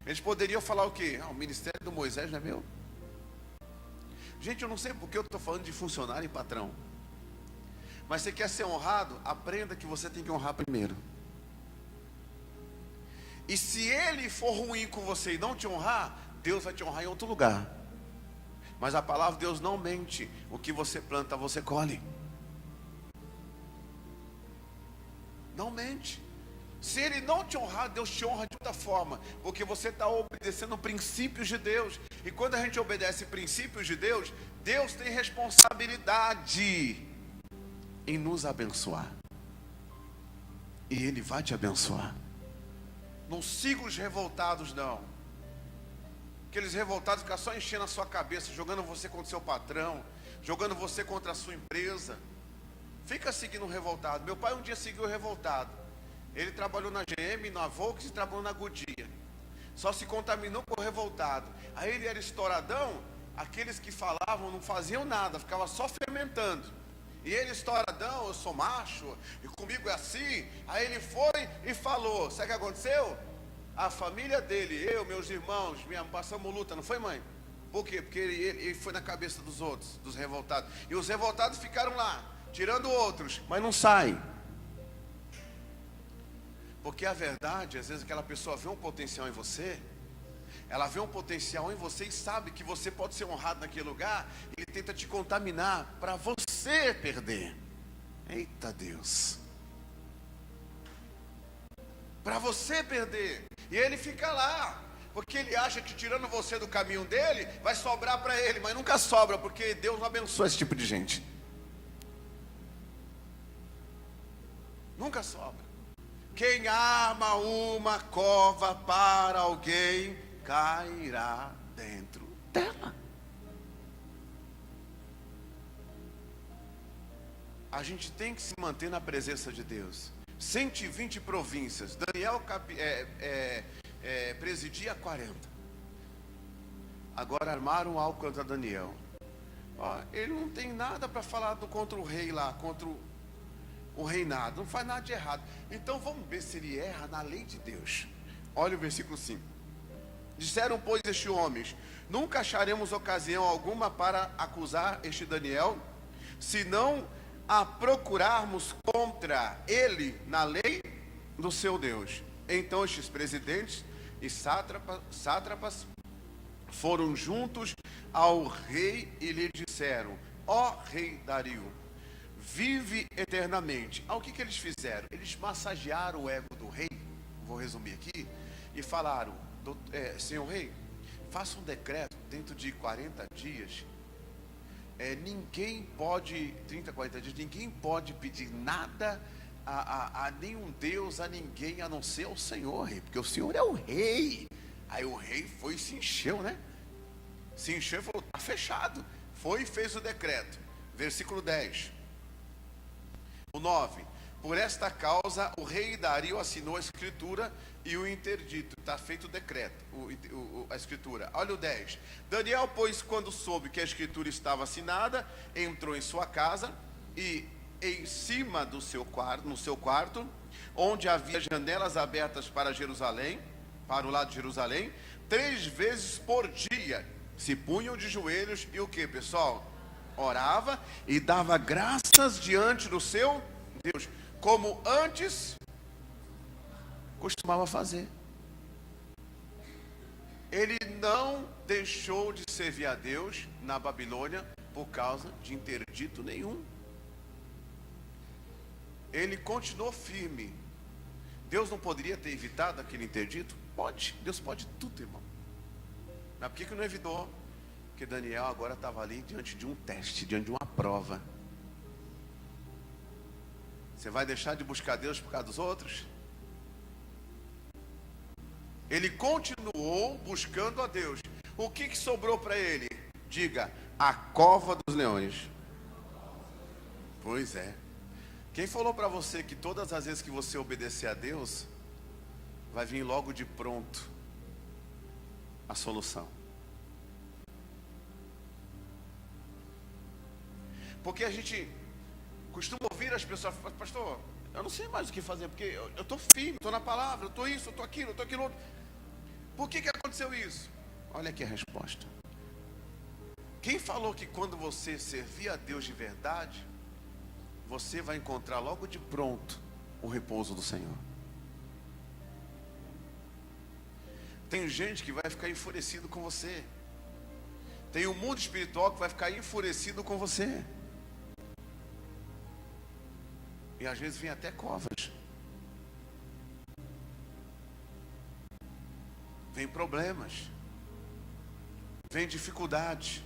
Eles poderiam falar o quê? O ministério do Moisés não é meu. Gente, eu não sei porque eu estou falando de funcionário e patrão. Mas você quer ser honrado? Aprenda que você tem que honrar primeiro. E se ele for ruim com você e não te honrar, Deus vai te honrar em outro lugar. Mas a palavra de Deus não mente. O que você planta, você colhe. Não mente. Se ele não te honrar, Deus te honra de outra forma, porque você está obedecendo princípios de Deus. E quando a gente obedece princípios de Deus, Deus tem responsabilidade em nos abençoar. E Ele vai te abençoar. Não siga os revoltados não. Aqueles revoltados ficam só enchendo a sua cabeça, jogando você contra o seu patrão, jogando você contra a sua empresa. Fica seguindo o revoltado. Meu pai um dia seguiu o revoltado. Ele trabalhou na GM, na Volks e trabalhou na Goodyear. Só se contaminou com o revoltado. Aí ele era estouradão, aqueles que falavam não faziam nada, ficava só fermentando. E ele estouradão, eu sou macho, e comigo é assim. Aí ele foi e falou, sabe o que aconteceu? A família dele, eu, meus irmãos, passamos luta, não foi, mãe? Por quê? Porque ele foi na cabeça dos outros, dos revoltados. E os revoltados ficaram lá, tirando outros, mas não saem. Porque a verdade, às vezes aquela pessoa vê um potencial em você, ela vê um potencial em você e sabe que você pode ser honrado naquele lugar, ele tenta te contaminar para você perder. Eita Deus! Para você perder. E ele fica lá, porque ele acha que tirando você do caminho dele, vai sobrar para ele, mas nunca sobra, porque Deus não abençoa esse tipo de gente. Nunca sobra. Quem arma uma cova para alguém, cairá dentro dela. A gente tem que se manter na presença de Deus. 120 províncias. Daniel presidia 40. Agora armaram algo contra Daniel. Ele não tem nada para falar contra o rei lá, contra o reinado, não faz nada de errado. Então vamos ver se ele erra na lei de Deus. Olha o versículo 5. Disseram, pois, estes homens: nunca acharemos ocasião alguma para acusar este Daniel, se não a procurarmos contra ele na lei do seu Deus. Então estes presidentes e sátrapas foram juntos ao rei e lhe disseram: ó rei Dario, vive eternamente. O que eles fizeram? Eles massagearam o ego do rei, vou resumir aqui, e falaram: senhor rei, faça um decreto, dentro de 40 dias, ninguém pode, 30, 40 dias, ninguém pode pedir nada a nenhum Deus, a ninguém, a não ser ao Senhor, rei, porque o Senhor é o rei. Aí o rei foi e se encheu, né? Se encheu e falou, está fechado. Foi e fez o decreto. Versículo 10. O 9. Por esta causa o rei Dario assinou a escritura e o interdito. Está feito o decreto, a escritura. Olha o 10. Daniel, pois, quando soube que a escritura estava assinada, entrou em sua casa e em cima do seu quarto, no seu quarto, onde havia janelas abertas para Jerusalém, para o lado de Jerusalém, 3 vezes por dia se punham de joelhos e o que, pessoal? Orava e dava graças diante do seu Deus, como antes costumava fazer. Ele não deixou de servir a Deus na Babilônia por causa de interdito nenhum. Ele continuou firme. Deus não poderia ter evitado aquele interdito? Pode, Deus pode tudo, irmão. Mas por que não evitou? Porque Daniel agora estava ali diante de um teste, diante de uma prova. Você vai deixar de buscar Deus por causa dos outros? Ele continuou buscando a Deus. O que sobrou para ele? Diga, a cova dos leões. Pois é. Quem falou para você que todas as vezes que você obedecer a Deus, vai vir logo de pronto a solução? Porque a gente costuma ouvir as pessoas, pastor, eu não sei mais o que fazer, porque eu estou firme, estou na palavra, eu estou isso, eu estou aquilo, eu estou aquilo outro. Por que aconteceu isso? Olha aqui a resposta. Quem falou que quando você servir a Deus de verdade, você vai encontrar logo de pronto o repouso do Senhor? Tem gente que vai ficar enfurecido com você. Tem um mundo espiritual que vai ficar enfurecido com você. E às vezes vem até covas. Vem problemas. Vem dificuldade.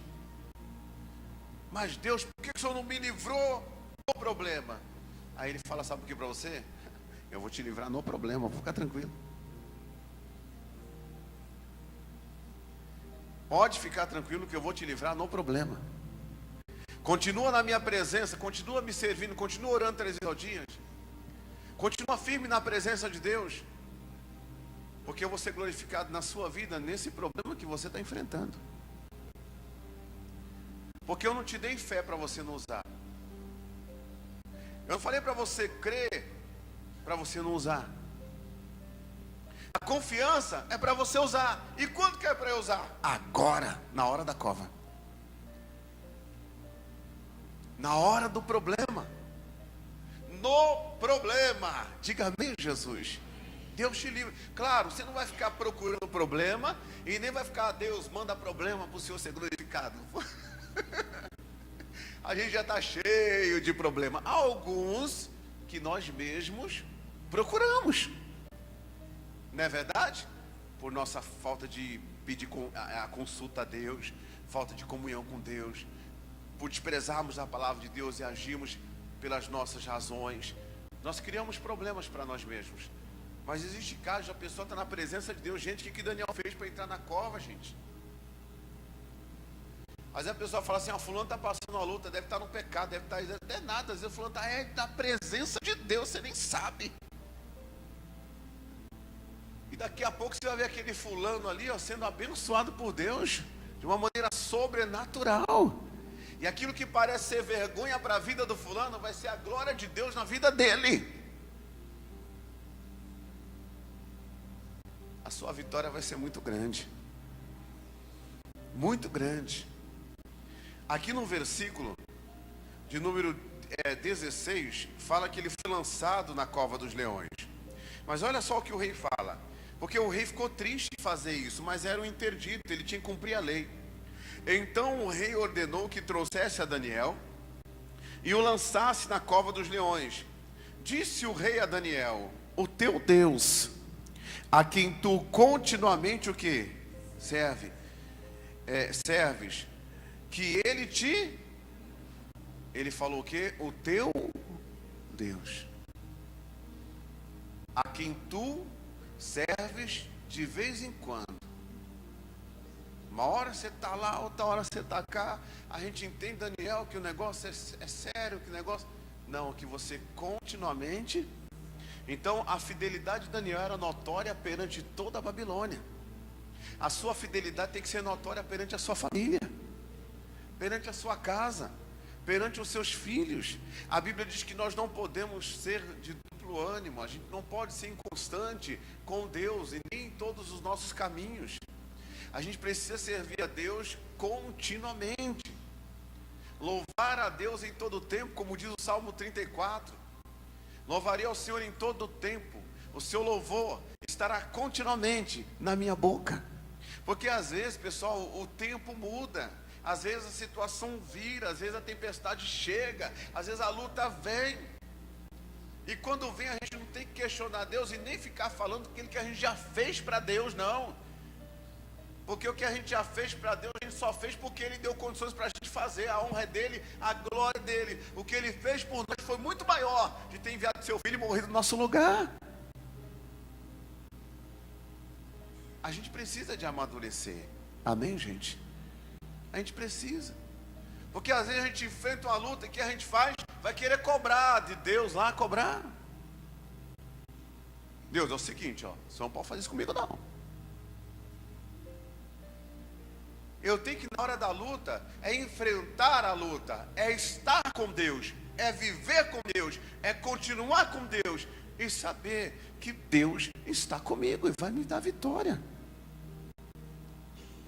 Mas Deus, por que o Senhor não me livrou do problema? Aí ele fala, sabe o que para você? Eu vou te livrar no problema, vou ficar tranquilo. Pode ficar tranquilo que eu vou te livrar no problema. Continua na minha presença, continua me servindo, continua orando 3 vezes ao dia. Continua firme na presença de Deus. Porque eu vou ser glorificado na sua vida, nesse problema que você está enfrentando. Porque eu não te dei fé para você não usar. Eu não falei para você crer, para você não usar. A confiança é para você usar. E quando que é para eu usar? Agora, na hora da cova. Na hora do problema. No problema. Diga amém, Jesus. Deus te livre. Claro, você não vai ficar procurando problema e nem vai ficar, Deus manda problema para o Senhor ser glorificado. A gente já está cheio de problema. Alguns que nós mesmos procuramos. Não é verdade? Por nossa falta de pedir a consulta a Deus, falta de comunhão com Deus, por desprezarmos a palavra de Deus e agirmos pelas nossas razões, nós criamos problemas para nós mesmos. Mas existe casos, a pessoa está na presença de Deus. Gente, o que Daniel fez para entrar na cova, gente? Às vezes a pessoa fala assim, fulano está passando uma luta, deve estar no pecado, deve estar até nada. Às vezes o fulano está na presença de Deus, você nem sabe. E daqui a pouco você vai ver aquele fulano ali, ó, sendo abençoado por Deus de uma maneira sobrenatural. E aquilo que parece ser vergonha para a vida do fulano vai ser a glória de Deus na vida dele. A sua vitória vai ser muito grande. Muito grande. Aqui no versículo de número 16, fala que ele foi lançado na cova dos leões. Mas olha só o que o rei fala. Porque o rei ficou triste em fazer isso, mas era um interdito, ele tinha que cumprir a lei. Então o rei ordenou que trouxesse a Daniel e o lançasse na cova dos leões. Disse o rei a Daniel, o teu Deus, a quem tu continuamente o que? Serves, que ele te Ele falou o quê? O teu Deus, a quem tu serves de vez em quando. Uma hora você está lá, outra hora você está cá. A gente entende, Daniel, que o negócio é sério, que o negócio... Não, que você continuamente... Então, a fidelidade de Daniel era notória perante toda a Babilônia. A sua fidelidade tem que ser notória perante a sua família, perante a sua casa, perante os seus filhos. A Bíblia diz que nós não podemos ser de duplo ânimo. A gente não pode ser inconstante com Deus e nem em todos os nossos caminhos. A gente precisa servir a Deus continuamente, louvar a Deus em todo o tempo, como diz o Salmo 34. Louvarei ao Senhor em todo o tempo, o seu louvor estará continuamente na minha boca. Porque às vezes, pessoal, o tempo muda, às vezes a situação vira, às vezes a tempestade chega, às vezes a luta vem. E quando vem, a gente não tem que questionar Deus e nem ficar falando aquilo que a gente já fez para Deus, não. Porque o que a gente já fez para Deus, a gente só fez porque Ele deu condições para a gente fazer. A honra é dEle, a glória é dEle. O que Ele fez por nós foi muito maior de ter enviado seu Filho e morrido no nosso lugar. A gente precisa de amadurecer. Amém, gente? A gente precisa. Porque às vezes a gente enfrenta uma luta e o que a gente faz? Vai querer cobrar de Deus lá, cobrar. Deus, é o seguinte, ó, você não pode fazer isso comigo não. Eu tenho que, na hora da luta, é enfrentar a luta, é estar com Deus, é viver com Deus, é continuar com Deus e saber que Deus está comigo e vai me dar vitória,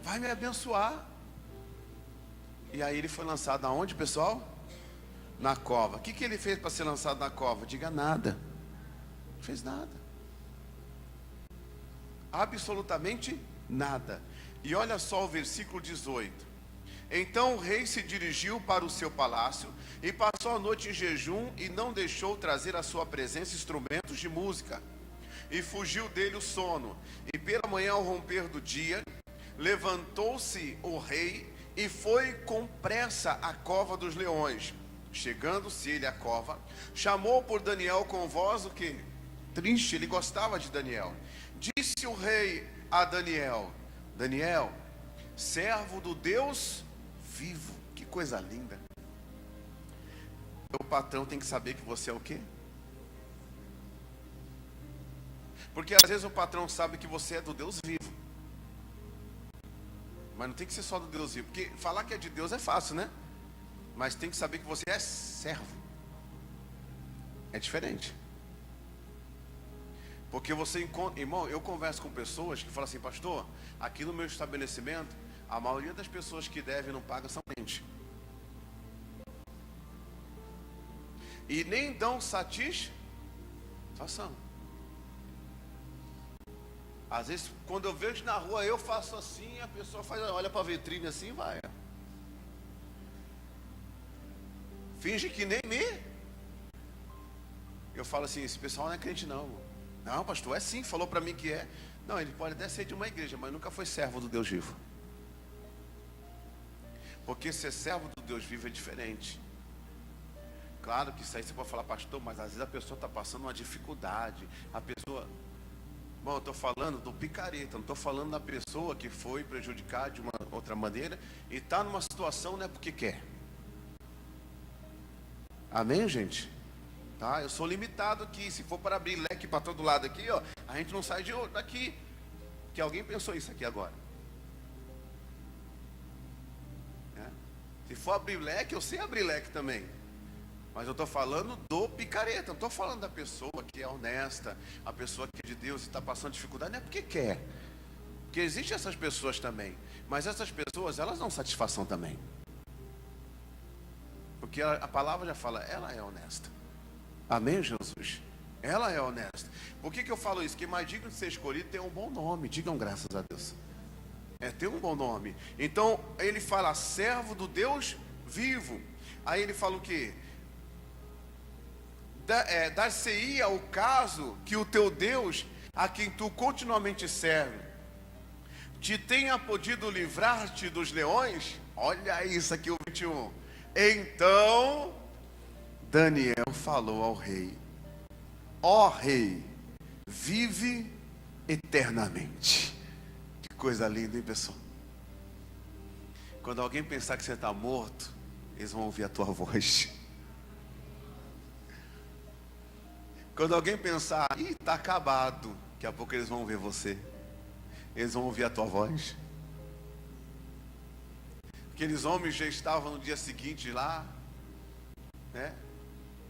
vai me abençoar. E aí ele foi lançado aonde, pessoal? Na cova. O que ele fez para ser lançado na cova? Diga nada. Não fez nada. Absolutamente nada. E olha só o versículo 18. Então o rei se dirigiu para o seu palácio e passou a noite em jejum e não deixou trazer à sua presença instrumentos de música. E fugiu dele o sono. E pela manhã, ao romper do dia, levantou-se o rei e foi com pressa à cova dos leões. Chegando-se ele à cova, chamou por Daniel com voz o quê? Triste, ele gostava de Daniel. Disse o rei a Daniel: Daniel, servo do Deus vivo. Que coisa linda. O patrão tem que saber que você é o quê? Porque às vezes o patrão sabe que você é do Deus vivo, mas não tem que ser só do Deus vivo. Porque falar que é de Deus é fácil, né? Mas tem que saber que você é servo. É diferente. Porque você encontra, irmão, eu converso com pessoas que falam assim: pastor, aqui no meu estabelecimento, a maioria das pessoas que devem não pagam são crentes. E nem dão satisfação. Às vezes, quando eu vejo na rua, eu faço assim, a pessoa faz, olha para a vitrine assim e vai. Finge que nem me. Eu falo assim: esse pessoal não é crente não. Não, pastor, é sim, falou para mim que é. Não, ele pode até ser de uma igreja, mas nunca foi servo do Deus vivo. Porque ser servo do Deus vivo é diferente. Claro que isso aí você pode falar: pastor, mas às vezes a pessoa está passando uma dificuldade. A pessoa... Bom, eu estou falando do picareta, não estou falando da pessoa que foi prejudicada de uma outra maneira e está numa situação, não é porque quer. Amém, gente? Tá? Eu sou limitado aqui. Se for para abrir leque para todo lado aqui, ó, a gente não sai daqui. Que alguém pensou isso aqui agora. É? Se for abrir leque, eu sei abrir leque também. Mas eu estou falando do picareta, não estou falando da pessoa que é honesta, a pessoa que é de Deus e está passando dificuldade, não é porque quer. Porque existem essas pessoas também. Mas essas pessoas, elas dão satisfação também. Porque a palavra já fala, ela é honesta. Amém, Jesus? Ela é honesta. Por que eu falo isso? Que mais digno de ser escolhido tem um bom nome. Digam graças a Deus. Tem um bom nome. Então, ele fala, servo do Deus vivo. Aí ele fala o quê? Dar-se-ia o caso que o teu Deus, a quem tu continuamente serve, te tenha podido livrar-te dos leões. Olha isso aqui, o 21. Então Daniel falou ao rei: ó rei, vive eternamente. Que coisa linda, hein, pessoal? Quando alguém pensar que você está morto, eles vão ouvir a tua voz. Quando alguém pensar, ih, está acabado, daqui a pouco eles vão ver você. Eles vão ouvir a tua voz. Aqueles homens já estavam no dia seguinte lá, né?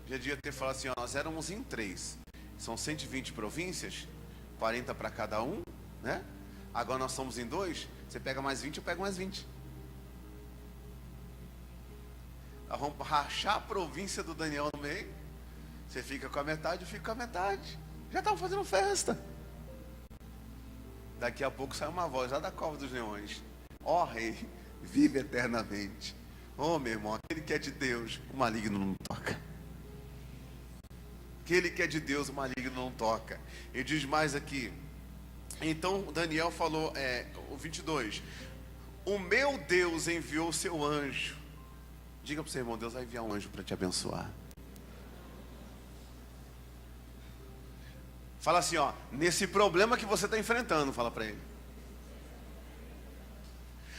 Já devia ter falado assim, ó, nós éramos em 3. São 120 províncias, 40 para cada um, né? Agora nós somos em 2, você pega mais 20, eu pego mais 20. Nós vamos rachar a província do Daniel no meio. Você fica com a metade, eu fico com a metade. Já estavam fazendo festa. Daqui a pouco sai uma voz lá da cova dos leões: ó rei, vive eternamente. Ô meu irmão, aquele que é de Deus, o maligno não toca. Aquele que é de Deus, o maligno não toca. Ele diz mais aqui. Então Daniel falou, o 22: o meu Deus enviou o seu anjo. Diga para o seu irmão, Deus vai enviar um anjo para te abençoar. Fala assim, ó, nesse problema que você está enfrentando, fala para ele.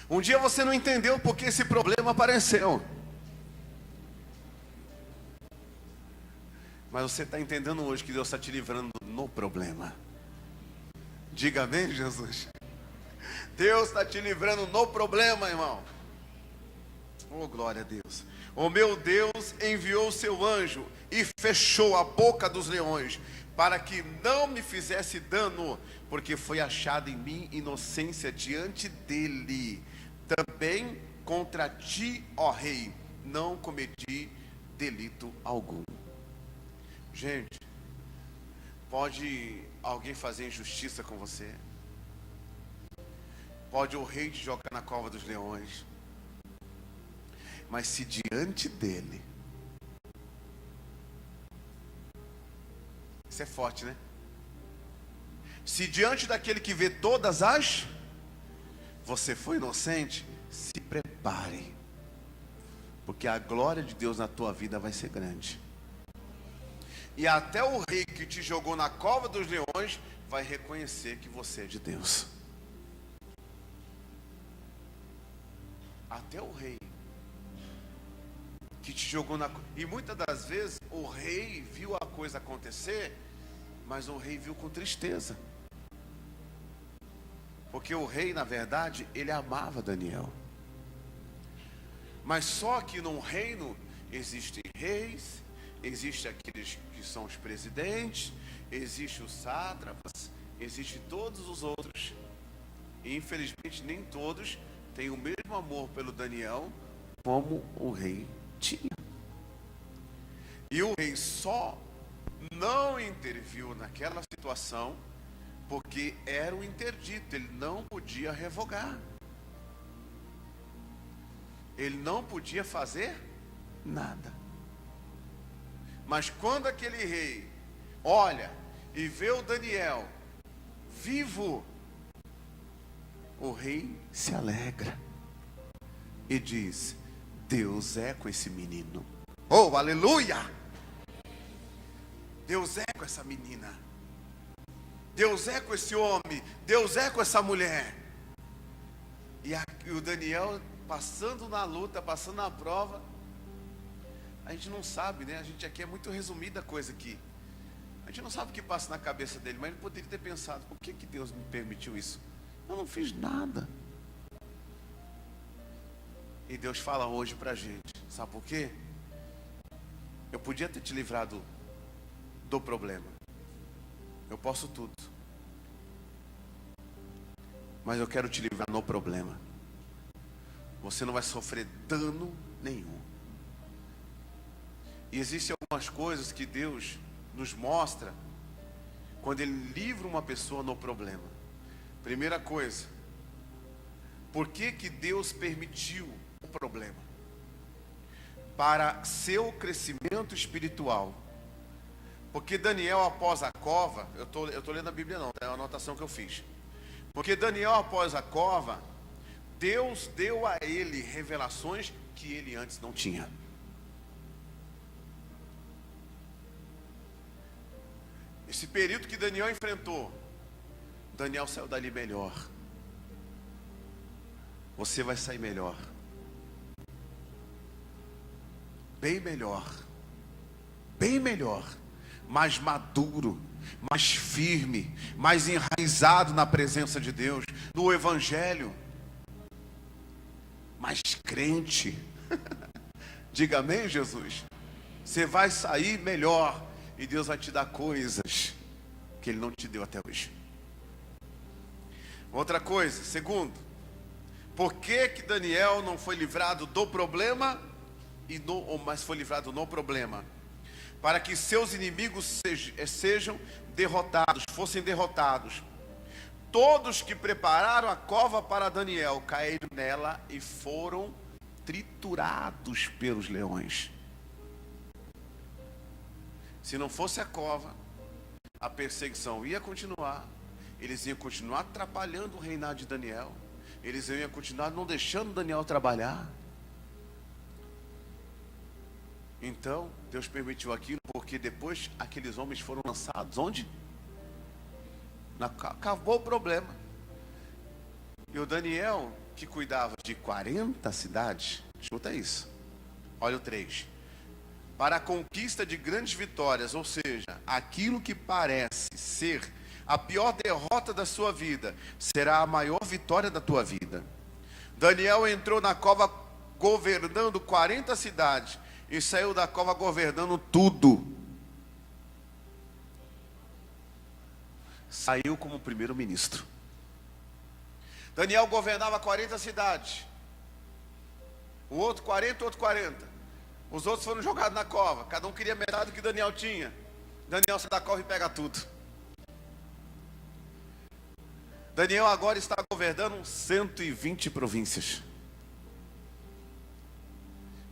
Um dia você não entendeu porque esse problema apareceu, mas você está entendendo hoje que Deus está te livrando no problema. Diga amém, Jesus. Deus está te livrando no problema, irmão. Oh, glória a Deus. O meu Deus enviou o seu anjo e fechou a boca dos leões, para que não me fizesse dano, porque foi achada em mim inocência diante dele. Também contra ti, ó rei, não cometi delito algum. Gente, pode alguém fazer injustiça com você? Pode o rei te jogar na cova dos leões, mas se diante dele, isso é forte, né? Se diante daquele que vê todas as, você foi inocente, se prepare, porque a glória de Deus na tua vida vai ser grande. E até o rei que te jogou na cova dos leões vai reconhecer que você é de Deus. Até o rei que te jogou na... E muitas das vezes o rei viu a coisa acontecer, mas o rei viu com tristeza. Porque o rei, na verdade, ele amava Daniel. Mas só que num reino existem reis, existem aqueles que são os presidentes, existem os sátrapas, existem todos os outros. E infelizmente nem todos têm o mesmo amor pelo Daniel como o rei tinha. E o rei só não interviu naquela situação porque era um interdito, ele não podia revogar, ele não podia fazer nada. Mas quando aquele rei olha e vê o Daniel vivo, o rei se alegra e diz: Deus é com esse menino. Oh, aleluia! Deus é com essa menina. Deus é com esse homem. Deus é com essa mulher. E o Daniel passando na luta, passando na prova. A gente não sabe, né? A gente aqui é muito resumida a coisa aqui. A gente não sabe o que passa na cabeça dele, mas ele poderia ter pensado: por que Deus me permitiu isso? Eu não fiz nada. E Deus fala hoje pra gente, sabe por quê? Eu podia ter te livrado do problema. Eu posso tudo. Mas eu quero te livrar no problema. Você não vai sofrer dano nenhum. E existem algumas coisas que Deus nos mostra quando Ele livra uma pessoa no problema. Primeira coisa, por que Deus permitiu o problema? Para seu crescimento espiritual. Porque Daniel, após a cova, eu tô lendo a Bíblia não, é a anotação que eu fiz. Porque Daniel, após a cova, Deus deu a ele revelações que ele antes não tinha. Esse período que Daniel enfrentou, Daniel saiu dali melhor. Você vai sair melhor. Bem melhor. Bem melhor. Mais maduro, mais firme, mais enraizado na presença de Deus, no Evangelho, mais crente. Diga amém, Jesus. Você vai sair melhor e Deus vai te dar coisas que Ele não te deu até hoje. Outra coisa, segundo, por que Daniel não foi livrado do problema, mas foi livrado no problema? Para que seus inimigos sejam derrotados, fossem derrotados. Todos que prepararam a cova para Daniel caíram nela e foram triturados pelos leões. Se não fosse a cova, a perseguição ia continuar. Eles iam continuar atrapalhando o reinado de Daniel. Eles iam continuar não deixando Daniel trabalhar. Então, Deus permitiu aquilo, porque depois aqueles homens foram lançados onde? Acabou o problema. E o Daniel, que cuidava de 40 cidades, escuta isso, olha o 3. Para a conquista de grandes vitórias, ou seja, aquilo que parece ser a pior derrota da sua vida, será a maior vitória da tua vida. Daniel entrou na cova governando 40 cidades e saiu da cova governando tudo. Saiu como primeiro-ministro. Daniel governava 40 cidades. O outro 40, o outro 40. Os outros foram jogados na cova. Cada um queria metade do que Daniel tinha. Daniel sai da cova e pega tudo. Daniel agora está governando 120 províncias.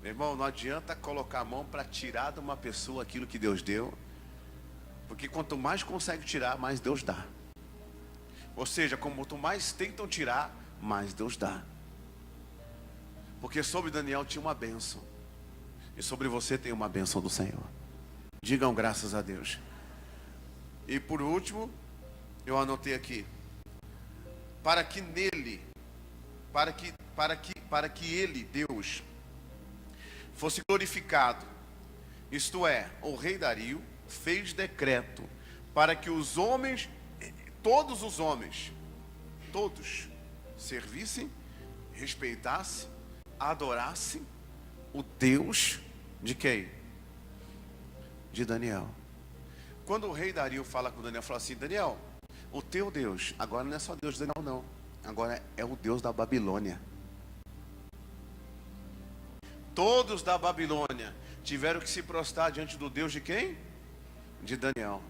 Meu irmão, não adianta colocar a mão para tirar de uma pessoa aquilo que Deus deu. Porque quanto mais consegue tirar, mais Deus dá. Ou seja, quanto mais tentam tirar, mais Deus dá. Porque sobre Daniel tinha uma bênção. E sobre você tem uma bênção do Senhor. Digam graças a Deus. E por último, eu anotei aqui. Para que nele, para que ele, Deus, fosse glorificado. Isto é, o rei Dario fez decreto para que os homens, todos os homens, todos, servissem, respeitassem, adorassem o Deus de quem? De Daniel. Quando o rei Dario fala com Daniel, fala assim: Daniel, o teu Deus, agora não é só Deus de Daniel não, agora é o Deus da Babilônia. Todos da Babilônia tiveram que se prostrar diante do Deus de quem? De Daniel.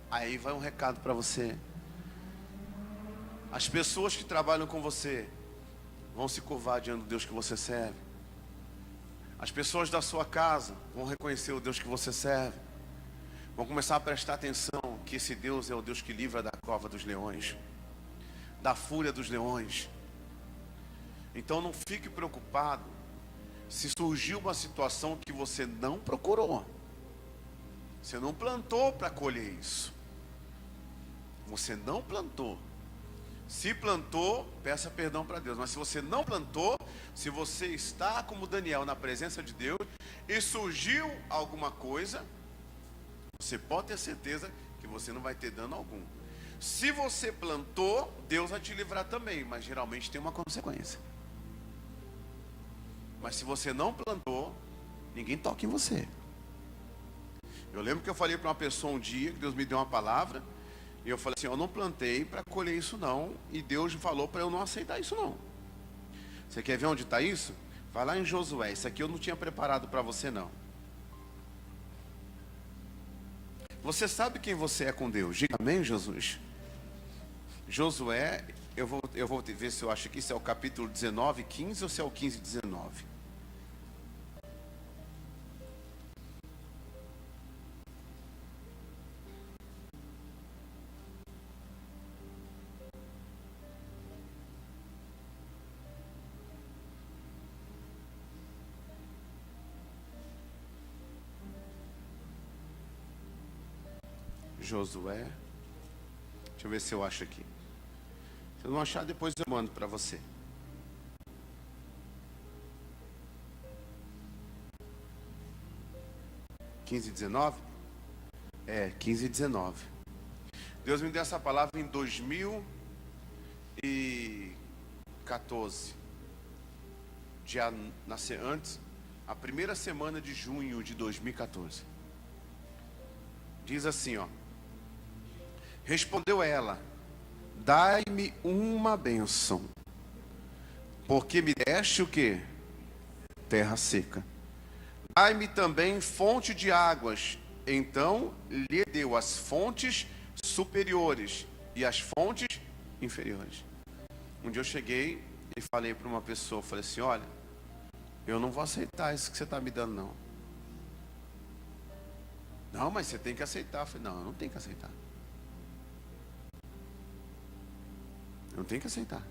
Aí vai um recado para você. As pessoas que trabalham com você vão se curvar diante do Deus que você serve. As pessoas da sua casa vão reconhecer o Deus que você serve. Vão começar a prestar atenção que esse Deus é o Deus que livra da cova dos leões, da fúria dos leões. Então não fique preocupado se surgiu uma situação que você não procurou. Você não plantou para colher isso. Você não plantou. Se plantou, peça perdão para Deus. Mas se você não plantou, se você está como Daniel na presença de Deus e surgiu alguma coisa, você pode ter certeza que você não vai ter dano algum. Se você plantou, Deus vai te livrar também, mas geralmente tem uma consequência. Mas se você não plantou, ninguém toca em você. Eu lembro que eu falei para uma pessoa um dia, que Deus me deu uma palavra, e eu falei assim: eu não plantei para colher isso não, e Deus falou para eu não aceitar isso não. Você quer ver onde está isso? Vai lá em Josué. Isso aqui eu não tinha preparado para você não. Você sabe quem você é com Deus? Diga amém, Jesus. Josué, eu vou ver se eu acho aqui se é o capítulo 19, 15 ou se é o 15, 19. Josué. Deixa eu ver se eu acho aqui. Se eu não achar, depois eu mando para você. (15, 19? 15 e 19. Deus me deu essa palavra em 2014. Antes, a primeira semana de junho de 2014. Diz assim, ó. Respondeu ela: dai-me uma bênção, porque me deste o quê? Terra seca. Dai-me também fonte de águas. Então lhe deu as fontes superiores e as fontes inferiores. Um dia eu cheguei e falei para uma pessoa, falei assim: olha, eu não vou aceitar isso que você está me dando, não. Não, mas você tem que aceitar. Eu falei: não, eu não tenho que aceitar. Eu não tenho que aceitar.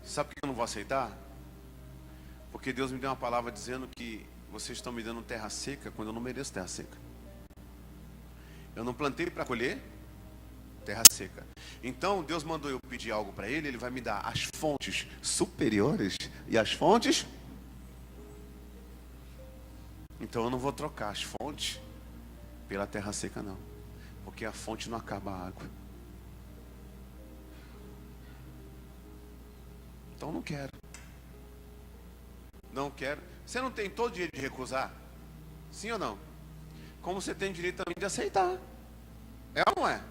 Sabe por que eu não vou aceitar? Porque Deus me deu uma palavra dizendo que vocês estão me dando terra seca quando eu não mereço terra seca. Eu não plantei para colher terra seca. Então Deus mandou eu pedir algo para Ele. Ele vai me dar as fontes superiores e as fontes. Então eu não vou trocar as fontes pela terra seca, não. Porque a fonte não acaba a água. Então não quero. Não quero. Você não tem todo o direito de recusar? Sim ou não? Como você tem direito também de aceitar. É ou não é?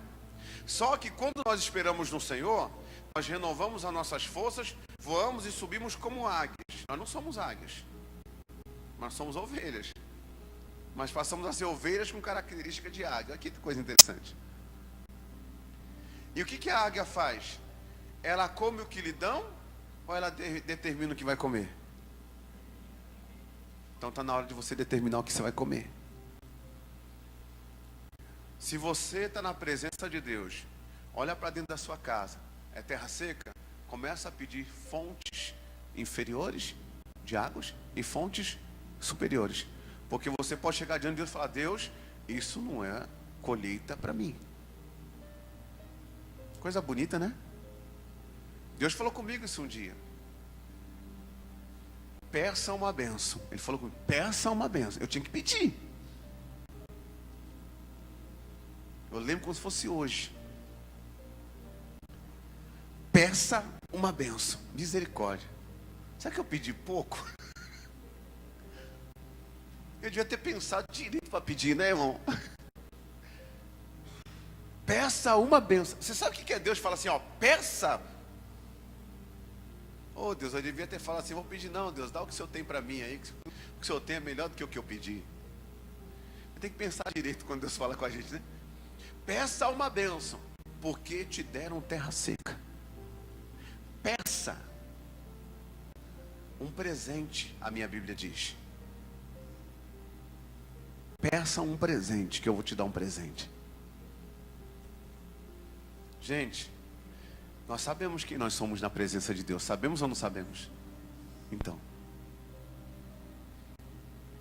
Só que quando nós esperamos no Senhor, nós renovamos as nossas forças, voamos e subimos como águias. Nós não somos águias, nós somos ovelhas. Mas passamos a ser ovelhas com característica de águia. Olha que coisa interessante. E o que a águia faz? Ela come o que lhe dão ou ela determina o que vai comer? Então está na hora de você determinar o que você vai comer. Se você está na presença de Deus, olha para dentro da sua casa, é terra seca, começa a pedir fontes inferiores de águas e fontes superiores. Porque você pode chegar diante de Deus e falar: Deus, isso não é colheita para mim. Coisa bonita, né? Deus falou comigo isso um dia. Peça uma bênção. Ele falou comigo: peça uma bênção. Eu tinha que pedir. Eu lembro como se fosse hoje. Peça uma bênção. Misericórdia. Será que eu pedi pouco? Eu devia ter pensado direito para pedir, né, irmão? Peça uma bênção. Você sabe o que é Deus? Fala assim, ó, peça. Oh, Deus, eu devia ter falado assim: vou pedir. Não, Deus, dá o que o Senhor tem para mim aí. O que o Senhor tem é melhor do que o que eu pedi. Tem que pensar direito quando Deus fala com a gente, né? Peça uma bênção, porque te deram terra seca. Peça um presente, a minha Bíblia diz. Peça um presente, que eu vou te dar um presente. Gente, nós sabemos que nós somos na presença de Deus. Sabemos ou não sabemos? Então,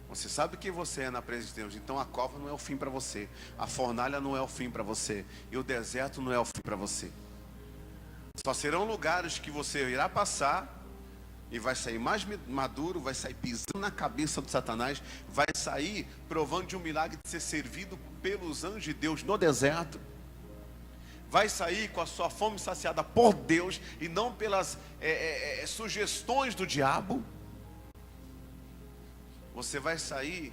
você sabe que você é na presença de Deus. Então a cova não é o fim para você. A fornalha não é o fim para você. E o deserto não é o fim para você. Só serão lugares que você irá passar e vai sair mais maduro, vai sair pisando na cabeça do Satanás, vai sair provando de um milagre de ser servido pelos anjos de Deus no deserto. Vai sair com a sua fome saciada por Deus e não pelas sugestões do diabo. Você vai sair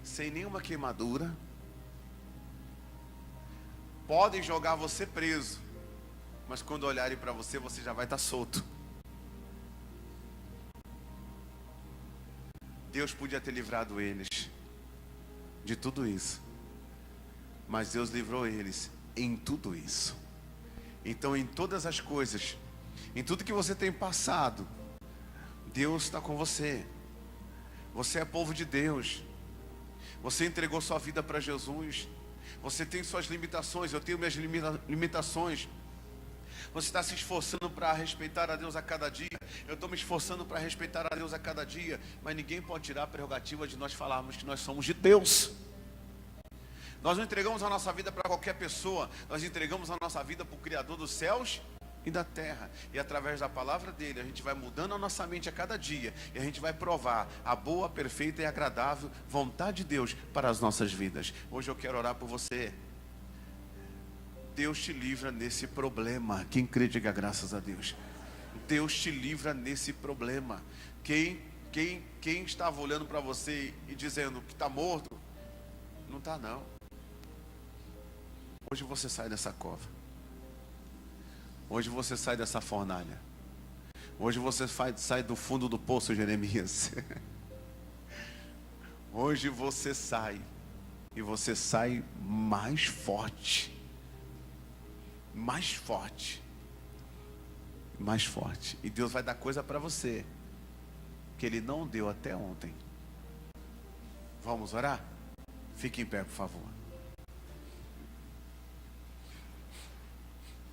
sem nenhuma queimadura. Podem jogar você preso, mas quando olharem para você, você já vai estar solto. Deus podia ter livrado eles de tudo isso, mas Deus livrou eles em tudo isso. Então, em todas as coisas, em tudo que você tem passado, Deus está com você. Você é povo de Deus. Você entregou sua vida para Jesus. Você tem suas limitações, eu tenho minhas limitações. Você está se esforçando para respeitar a Deus a cada dia. Eu estou me esforçando para respeitar a Deus a cada dia. Mas ninguém pode tirar a prerrogativa de nós falarmos que nós somos de Deus. Nós não entregamos a nossa vida para qualquer pessoa. Nós entregamos a nossa vida para o Criador dos céus e da terra. E através da palavra dele, a gente vai mudando a nossa mente a cada dia. E a gente vai provar a boa, perfeita e agradável vontade de Deus para as nossas vidas. Hoje eu quero orar por você. Deus te livra nesse problema. Quem crê, diga graças a Deus. Deus te livra nesse problema. Quem estava olhando para você e dizendo que está morto, não está não. Hoje você sai dessa cova. Hoje você sai dessa fornalha. Hoje você sai do fundo do poço, Jeremias. Hoje você sai. E você sai mais forte. Mais forte. Mais forte. E Deus vai dar coisa para você que Ele não deu até ontem. Vamos orar? Fique em pé, por favor.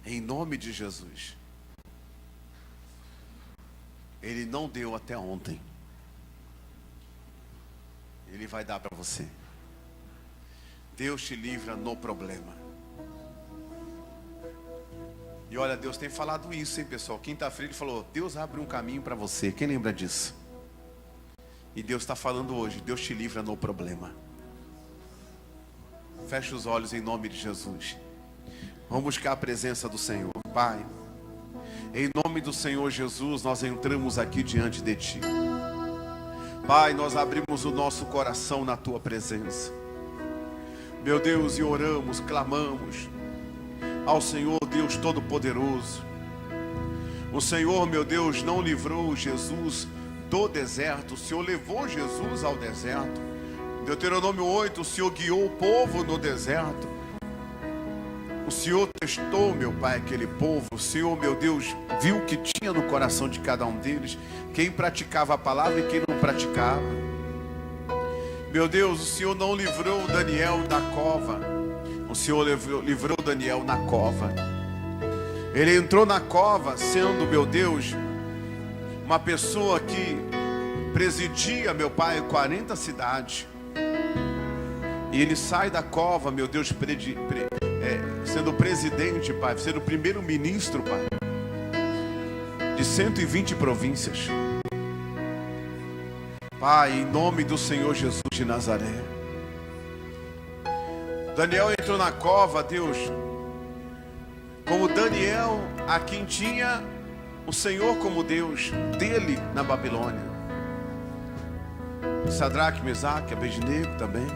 Em nome de Jesus. Ele não deu até ontem. Ele vai dar para você. Deus te livra no problema. E olha, Deus tem falado isso, hein, pessoal? Quinta-feira Ele falou, Deus abre um caminho para você. Quem lembra disso? E Deus está falando hoje, Deus te livra no problema. Feche os olhos em nome de Jesus. Vamos buscar a presença do Senhor. Pai, em nome do Senhor Jesus, nós entramos aqui diante de Ti. Pai, nós abrimos o nosso coração na Tua presença. Meu Deus, e oramos, clamamos ao Senhor Deus Todo-Poderoso. O Senhor, meu Deus, não livrou Jesus do deserto. O Senhor levou Jesus ao deserto. Deuteronômio 8, o Senhor guiou o povo no deserto. O Senhor testou, meu Pai, aquele povo. O Senhor, meu Deus, viu o que tinha no coração de cada um deles. Quem praticava a palavra e quem não praticava. Meu Deus, o Senhor não livrou Daniel da cova. O Senhor livrou Daniel na cova. Ele entrou na cova sendo, meu Deus, uma pessoa que presidia, meu Pai, 40 cidades. E ele sai da cova, meu Deus, sendo presidente, Pai, sendo primeiro-ministro, Pai, de 120 províncias. Pai, em nome do Senhor Jesus de Nazaré. Daniel entrou na cova, Deus, como Daniel, a quem tinha o Senhor como Deus dele na Babilônia. Sadraque, Mesaque, Abednego também.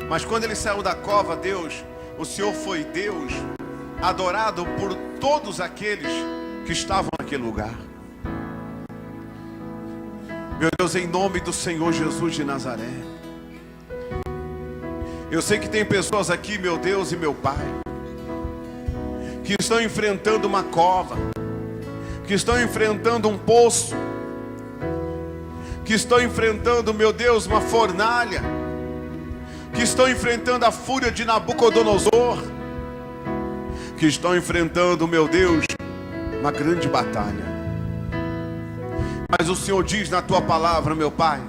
Mas quando ele saiu da cova, Deus, o Senhor foi Deus adorado por todos aqueles que estavam naquele lugar. Meu Deus, em nome do Senhor Jesus de Nazaré. Eu sei que tem pessoas aqui, meu Deus e meu Pai, que estão enfrentando uma cova, que estão enfrentando um poço, que estão enfrentando, meu Deus, uma fornalha, que estão enfrentando a fúria de Nabucodonosor, que estão enfrentando, meu Deus, uma grande batalha. Mas o Senhor diz na Tua palavra, meu Pai,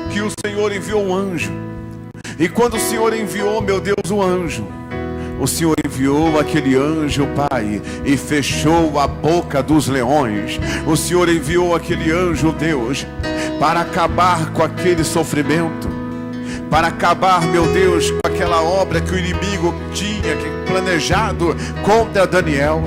que o Senhor enviou um anjo. E quando o Senhor enviou, meu Deus, um anjo, o Senhor enviou aquele anjo, Pai, e fechou a boca dos leões. O Senhor enviou aquele anjo, Deus, para acabar com aquele sofrimento, para acabar, meu Deus, com aquela obra que o inimigo tinha planejado contra Daniel.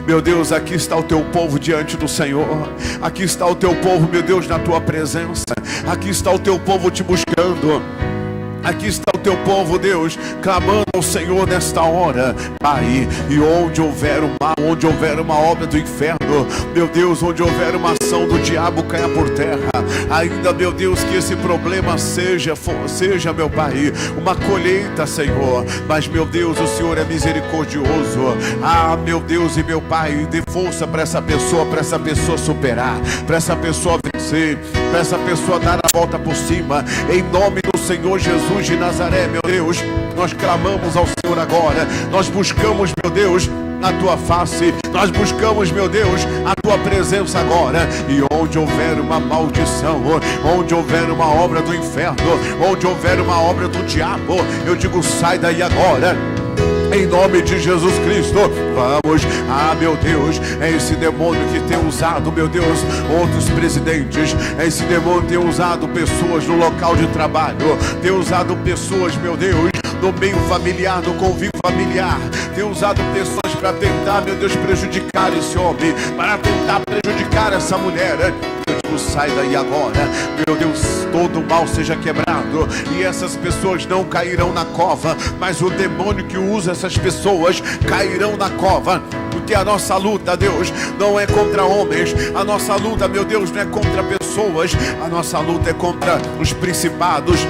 Meu Deus, aqui está o Teu povo diante do Senhor. Aqui está o Teu povo, meu Deus, na Tua presença. Aqui está o Teu povo te buscando. Aqui está o Teu povo, Deus, clamando ao Senhor nesta hora, Pai. E onde houver o mal, onde houver uma obra do inferno, meu Deus, onde houver uma ação do diabo, caia por terra. Ainda, meu Deus, que esse problema seja, meu Pai, uma colheita, Senhor. Mas, meu Deus, o Senhor é misericordioso. Ah, meu Deus e meu Pai, dê força para essa pessoa superar, para essa pessoa vencer, para essa pessoa dar a volta por cima. Em nome do Senhor Jesus de Nazaré, meu Deus, nós clamamos ao Senhor agora. Nós buscamos, meu Deus, a tua face, nós buscamos, meu Deus, a tua presença agora. E onde houver uma maldição, onde houver uma obra do inferno, onde houver uma obra do diabo, eu digo, sai daí agora, em nome de Jesus Cristo. Vamos, meu Deus, é esse demônio que tem usado, meu Deus, outros presidentes, é esse demônio que tem usado pessoas no local de trabalho, tem usado pessoas, meu Deus, no meio familiar, no convívio familiar, tem usado pessoas para tentar, meu Deus, prejudicar esse homem, para tentar prejudicar essa mulher. Sai daí agora, meu Deus, todo mal seja quebrado, e essas pessoas não cairão na cova, mas o demônio que usa essas pessoas cairão na cova. Porque a nossa luta, Deus, não é contra homens, a nossa luta, meu Deus, não é contra pessoas, a nossa luta é contra os principados,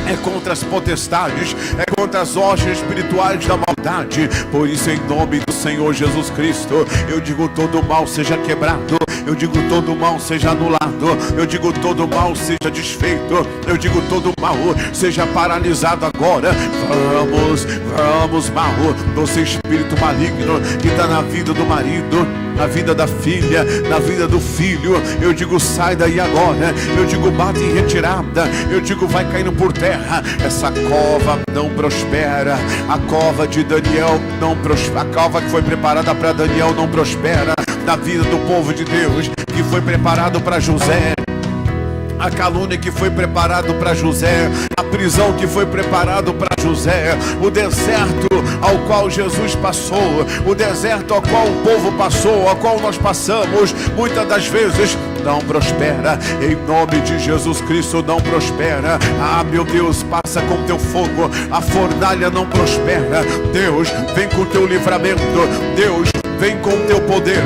é contra as potestades, é contra as hostes espirituais da maldade. Por isso, em nome do Senhor Jesus Cristo, eu digo, todo mal seja quebrado, eu digo, todo mal seja anulado, eu digo, todo mal seja desfeito, eu digo, todo mal seja paralisado agora. Vamos, mal, você espírito maligno que está na vida do marido, na vida da filha, na vida do filho, eu digo, sai daí agora, eu digo, bate em retirada, eu digo, vai caindo por terra. Essa cova não prospera, a cova de Daniel não prospera, a cova que foi preparada para Daniel não prospera na vida do povo de Deus, que foi preparado para José, a calúnia que foi preparado para José, a prisão que foi preparado para José, o deserto ao qual Jesus passou, o deserto ao qual o povo passou, ao qual nós passamos, muitas das vezes não prospera. Em nome de Jesus Cristo, não prospera. Meu Deus, passa com teu fogo, a fornalha não prospera. Deus, vem com teu livramento, Deus, vem com teu poder,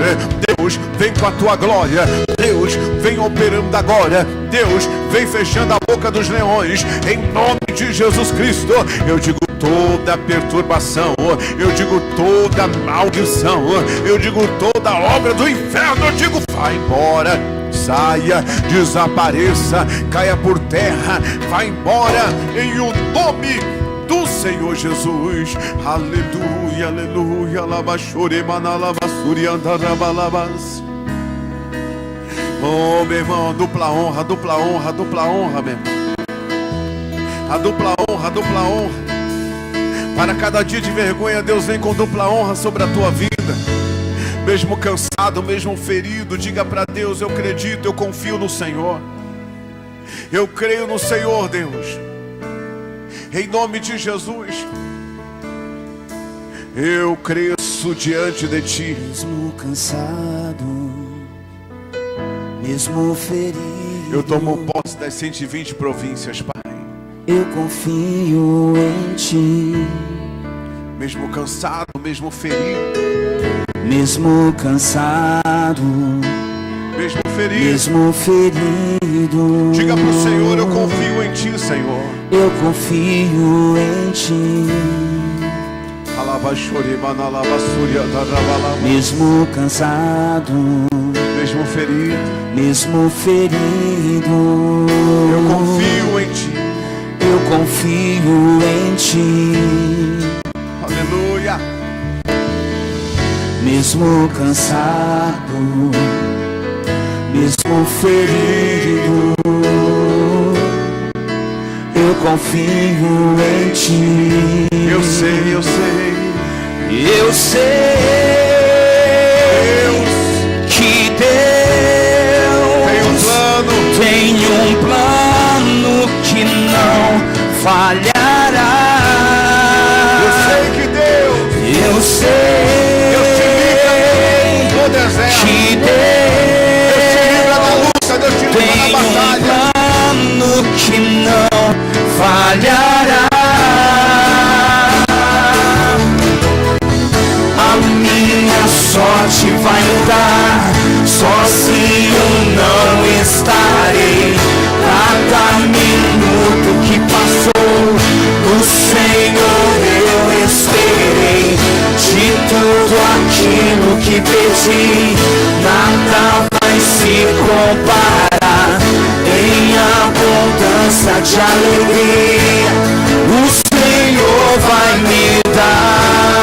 Deus, vem com a tua glória, Deus, vem operando agora, Deus, vem fechando a boca dos leões, em nome de Jesus Cristo. Eu digo, toda perturbação, eu digo, toda maldição, eu digo, toda obra do inferno, eu digo, vai embora, saia, desapareça, caia por terra, vai embora, em o nome do Senhor Jesus. Aleluia, aleluia. Oh, meu irmão, dupla honra, dupla honra, dupla honra, meu irmão. A dupla honra, dupla honra. Para cada dia de vergonha, Deus vem com dupla honra sobre a tua vida. Mesmo cansado, mesmo ferido, diga para Deus, eu acredito, eu confio no Senhor. Eu creio no Senhor, Deus. Em nome de Jesus, eu cresço diante de ti. Mesmo cansado, mesmo ferido, eu tomo posse das 120 províncias, Pai. Eu confio em ti. Mesmo cansado, mesmo ferido, mesmo cansado, mesmo ferido, mesmo ferido, diga para o Senhor, eu confio em ti, Senhor. Eu confio em ti. Mesmo cansado, mesmo ferido, mesmo ferido, eu confio em ti. Eu confio em ti. Aleluia. Mesmo cansado, mesmo ferido, eu confio em ti. Eu sei, eu sei. Eu sei, Deus, que Deus tem um plano que não falhará. Eu sei que Deus, eu sei, Deus te livra do deserto, que Deus te livra da luta, Deus te livra da batalha. Tem um plano que não falhará. A minha sorte vai mudar, sozinho não estarei. Cada minuto que passou, no Senhor eu esperei. De tudo aquilo que pedi, nada vai se comparar. Em abundância de alegria, o Senhor vai me dar.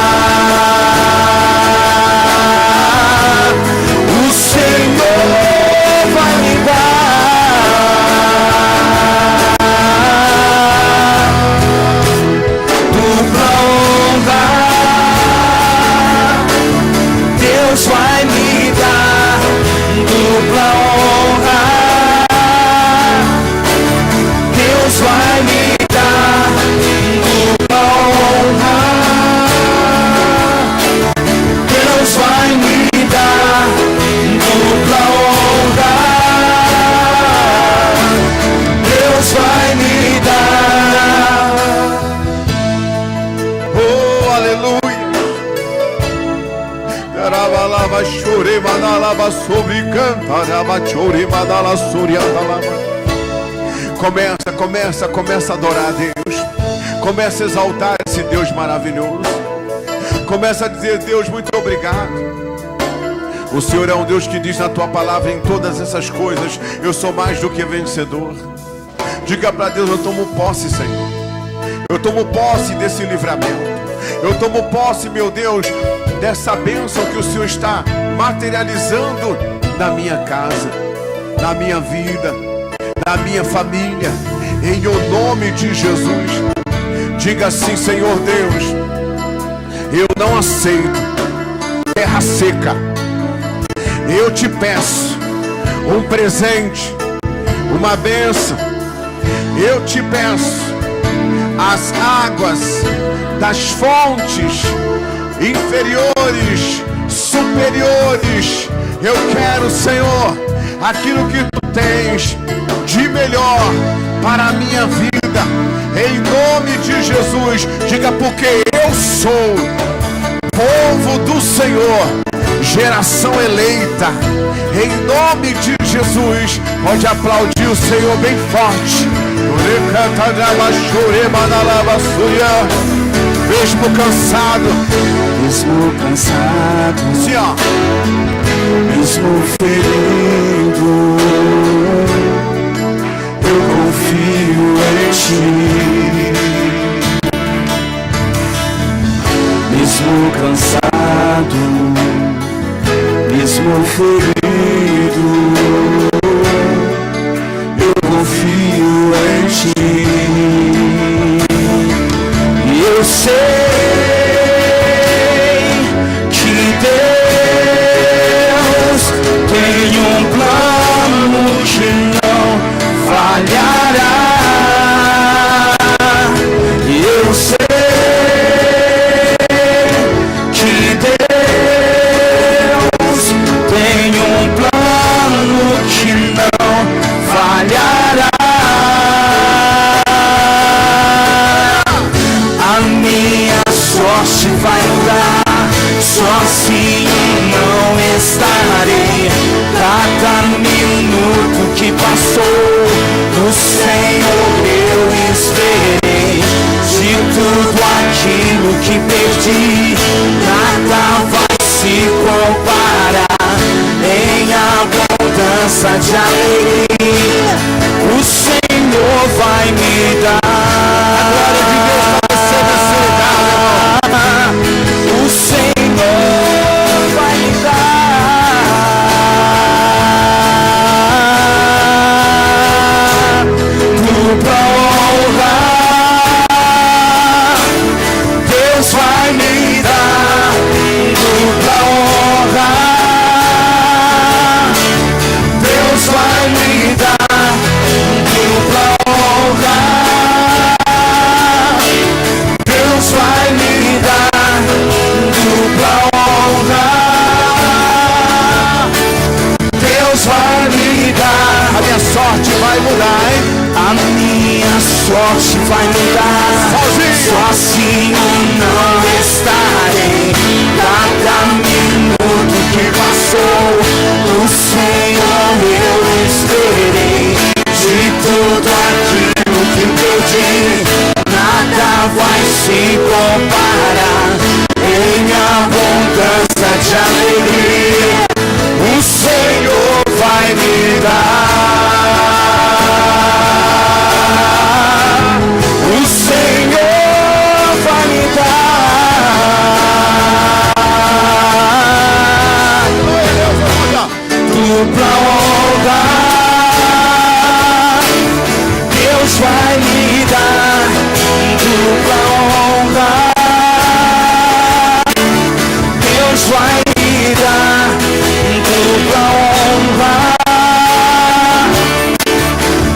Começa a adorar a Deus. Começa a exaltar esse Deus maravilhoso. Começa a dizer: Deus, muito obrigado. O Senhor é um Deus que diz na tua palavra: em todas essas coisas eu sou mais do que vencedor. Diga para Deus: eu tomo posse, Senhor. Eu tomo posse desse livramento. Eu tomo posse, meu Deus, dessa bênção que o Senhor está materializando na minha casa, na minha vida, na minha família, em o nome de Jesus. Diga assim: Senhor Deus, eu não aceito terra seca. Eu te peço um presente, uma bênção. Eu te peço as águas das fontes inferiores, superiores. Eu quero, Senhor, aquilo que tu tens de melhor para a minha vida, em nome de Jesus. Diga: porque eu sou povo do Senhor, geração eleita, em nome de Jesus. Pode aplaudir o Senhor bem forte. Mesmo cansado, sim, ó. Mesmo ferido, eu confio em ti. Mesmo cansado, mesmo ferido, eu confio em ti. E eu sei que Deus tem um plano que não falhará. E eu sei que Deus tem um plano que não falhará. A minha sorte vai mudar, sozinho não estarei. Cada minuto que passou, no Senhor eu esperei. De tudo aquilo que perdi, nada vai se comparar. Em abundância de alegria, o Senhor vai me dar. A glória de Deus vai ser nesse lugar, irmão. O Senhor vai me dar dupla honra. Deus vai me dar dupla honra. Deus vai me dar dupla honra. Deus vai me dar dupla honra. Deus vai me dar. A minha sorte vai mudar, hein? A minha sorte vai mudar. Sozinho não estarei. Cada minuto que passou, o Senhor eu esperei. De tudo aquilo que perdi, nada vai se comparar. Em abundância de alegria, o Senhor vai me dar. O Senhor vai me dar dupla honra. Deus vai me dar dupla honra. Deus vai me dar dupla honra.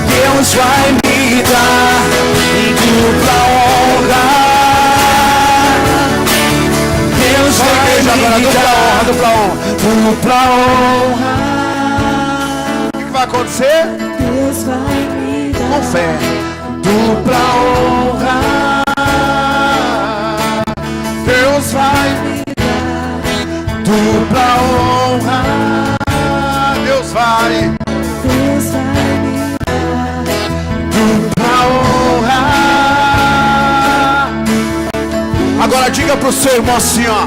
Deus vai me dar dupla honra. Deus vai me dar Dupla honra. dupla honra. O que vai acontecer? Deus vai me dar Com fé. dupla honra. Deus vai me dar dupla honra. Agora diga para o seu irmão assim, ó.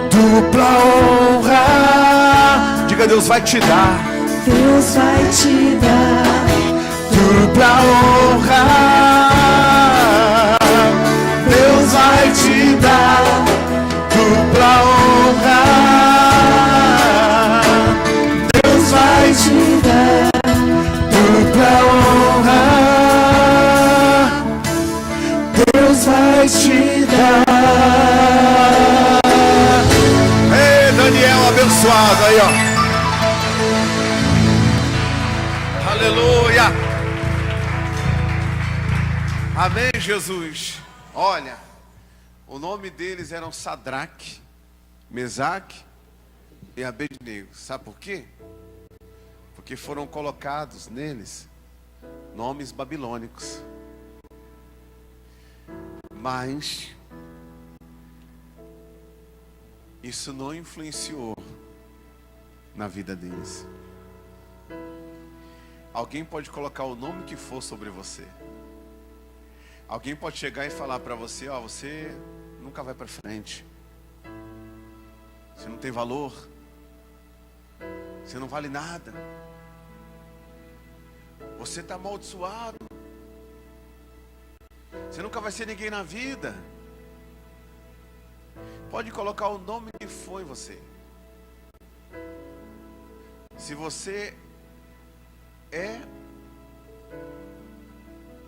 Dupla honra. Diga, Deus vai te dar. Deus vai te dar Dupla honra. Deus vai te dar dupla honra. Deus vai te dar dupla honra. Deus vai te dar. Ei, Daniel abençoado aí, ó. Aleluia. Amém, Jesus. Olha, o nome deles eram Sadraque, Mesaque e Abednego. Sabe por quê? Porque foram colocados neles nomes babilônicos. Mas isso não influenciou na vida deles. Alguém pode colocar o nome que for sobre você. Alguém pode chegar e falar para você, ó, você nunca vai para frente. Você não tem valor. Você não vale nada. Você está amaldiçoado. Você nunca vai ser ninguém na vida. Pode colocar o nome que for em você. Se você é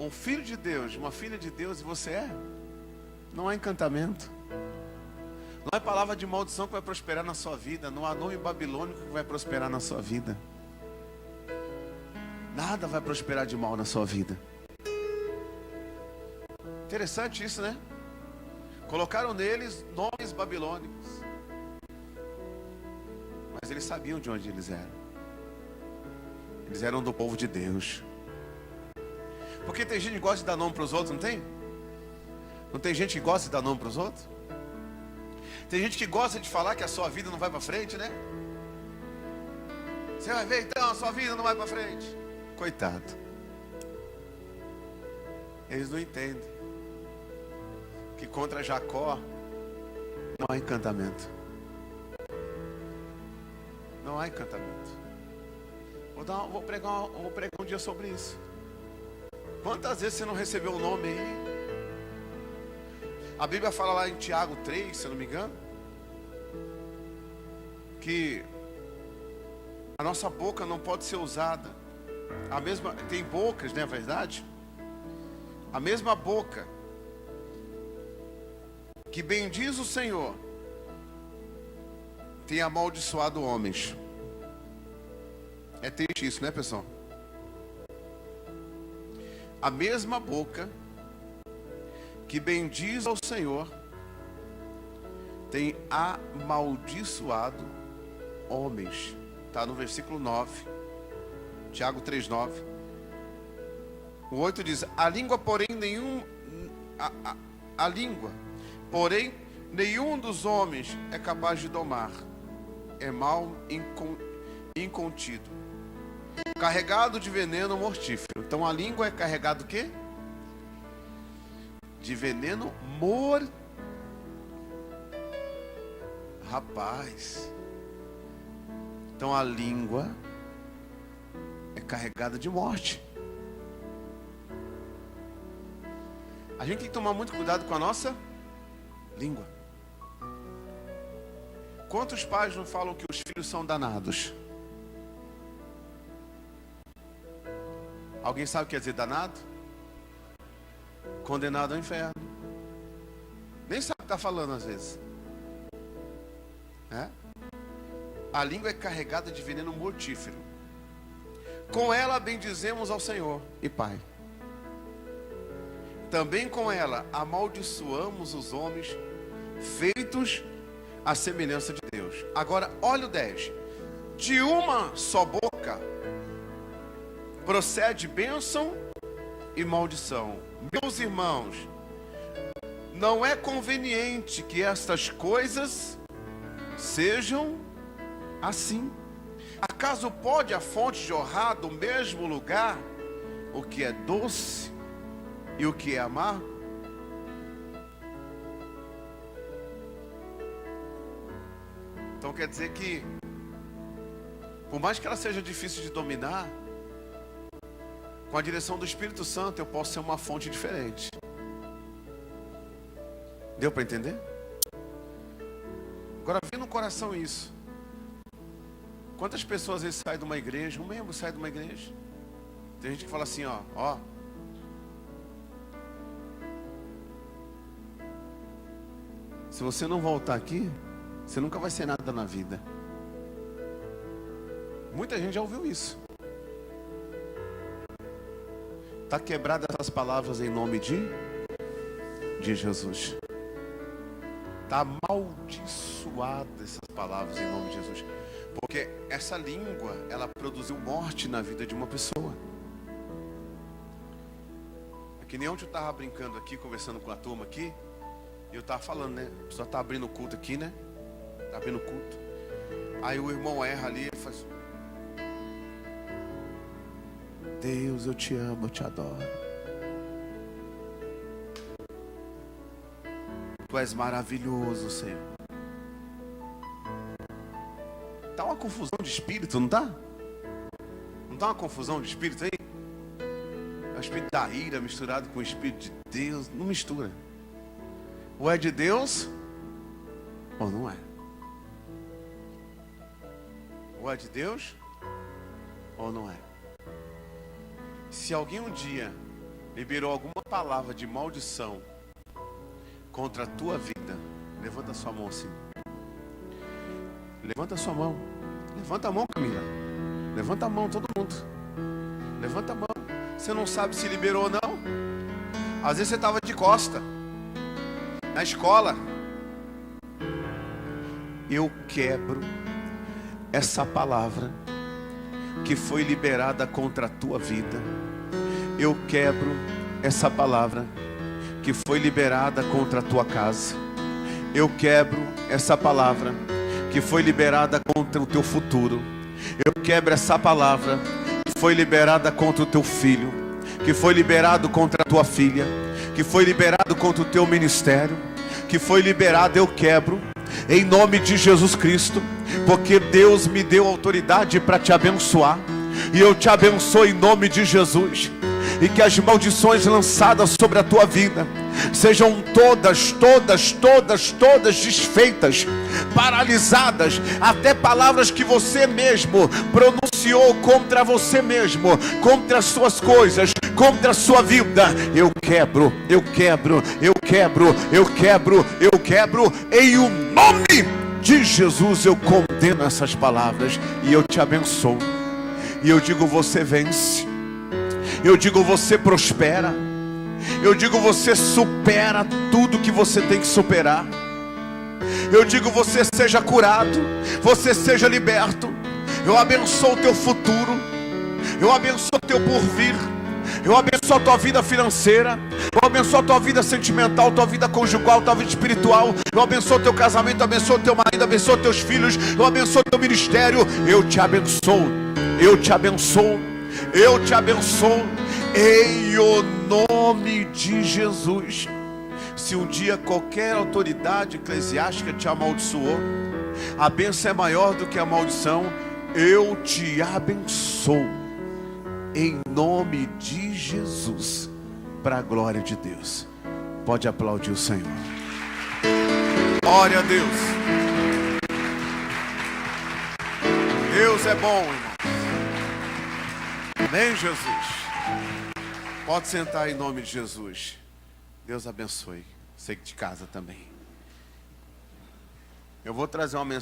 um filho de Deus, uma filha de Deus, e você é, não há encantamento, não há palavra de maldição que vai prosperar na sua vida, não há nome babilônico que vai prosperar na sua vida. Nada vai prosperar de mal na sua vida. Interessante isso, né? Colocaram neles nomes babilônicos, mas eles sabiam de onde eles eram. Eles eram do povo de Deus. Porque tem gente que gosta de dar nome para os outros, não tem? Não tem gente que gosta de dar nome para os outros? Tem gente que gosta de falar que a sua vida não vai para frente, né? Você vai ver então, a sua vida não vai para frente. Coitado. Eles não entendem que contra Jacó não há encantamento. Não há encantamento. Vou pregar um dia sobre isso. Quantas vezes você não recebeu o nome aí? A Bíblia fala lá em Tiago 3, se eu não me engano, que a nossa boca não pode ser usada. Tem bocas, não é verdade? A mesma boca que bendiz o Senhor tem amaldiçoado homens. É triste isso, né, pessoal? A mesma boca que bendiz ao Senhor tem amaldiçoado homens. Está no versículo 9, Tiago 3:9. O 8 diz: a língua, porém, nenhum dos homens é capaz de domar. É mal incontido, carregado de veneno mortífero. Então a língua é carregada do quê? De veneno Rapaz. Então a língua é carregada de morte. A gente tem que tomar muito cuidado com a nossa língua. Quantos pais não falam que os filhos são danados? Alguém sabe o que quer dizer danado? Condenado ao inferno. Nem sabe o que está falando às vezes. A língua é carregada de veneno mortífero. Com ela bendizemos ao Senhor e Pai. Também com ela amaldiçoamos os homens feitos à semelhança de Deus. Agora olha o 10. De uma só boca procede bênção e maldição. Meus irmãos, não é conveniente que estas coisas sejam assim. Acaso pode a fonte jorrar do mesmo lugar o que é doce e o que é amargo? Então quer dizer que, por mais que ela seja difícil de dominar, com a direção do Espírito Santo eu posso ser uma fonte diferente. Deu para entender? Agora vem no coração isso. Quantas pessoas às vezes saem de uma igreja, um membro sai de uma igreja. Tem gente que fala assim, ó. Se você não voltar aqui, você nunca vai ser nada na vida. Muita gente já ouviu isso. Está quebrada essas palavras em nome de Jesus. Está amaldiçoada essas palavras em nome de Jesus. Porque essa língua, ela produziu morte na vida de uma pessoa. É que nem ontem eu estava brincando aqui, conversando com a turma aqui. E eu estava falando, né? A pessoa está abrindo o culto aqui, né? Está abrindo o culto. Aí o irmão erra ali e faz: Deus, eu te amo, eu te adoro. Tu és maravilhoso, Senhor. Tá uma confusão de espírito, não tá? Não tá uma confusão de espírito aí? É o espírito da ira misturado com o espírito de Deus. Não mistura. Ou é de Deus, ou não é. Ou é de Deus, ou não é. Se alguém um dia liberou alguma palavra de maldição contra a tua vida, levanta sua mão assim. Levanta sua mão. Levanta a mão, Camila. Levanta a mão, todo mundo. Levanta a mão. Você não sabe se liberou ou não. Às vezes você estava de costa na escola. Eu quebro essa palavra que foi liberada contra a tua vida. Eu quebro essa palavra que foi liberada contra a tua casa. Eu quebro essa palavra que foi liberada contra o teu futuro. Eu quebro essa palavra que foi liberada contra o teu filho, que foi liberado contra a tua filha, que foi liberado contra o teu ministério, que foi liberado. Eu quebro em nome de Jesus Cristo, porque Deus me deu autoridade para te abençoar, e eu te abençoo em nome de Jesus. E que as maldições lançadas sobre a tua vida sejam todas desfeitas, paralisadas. Até palavras que você mesmo pronunciou contra você mesmo, contra as suas coisas, contra a sua vida, eu quebro. Em o nome de Jesus eu condeno essas palavras e eu te abençoo. E eu digo: você vence. Eu digo: você prospera. Eu digo: você supera tudo que você tem que superar. Eu digo: você seja curado, você seja liberto. Eu abençoo o teu futuro. Eu abençoo o teu porvir. Eu abençoo a tua vida financeira. Eu abençoo a tua vida sentimental, tua vida conjugal, tua vida espiritual. Eu abençoo o teu casamento, eu abençoo o teu marido, abençoo teus filhos. Eu abençoo o teu ministério. Eu te abençoo. Eu te abençoo. Eu te abençoo em o nome de Jesus. Se um dia qualquer autoridade eclesiástica te amaldiçoou, a bênção é maior do que a maldição. Eu te abençoo em nome de Jesus, para a glória de Deus. Pode aplaudir o Senhor. Glória a Deus. Deus é bom, irmão. Amém, Jesus. Pode sentar em nome de Jesus. Deus abençoe. Você que de casa também. Eu vou trazer uma mensagem.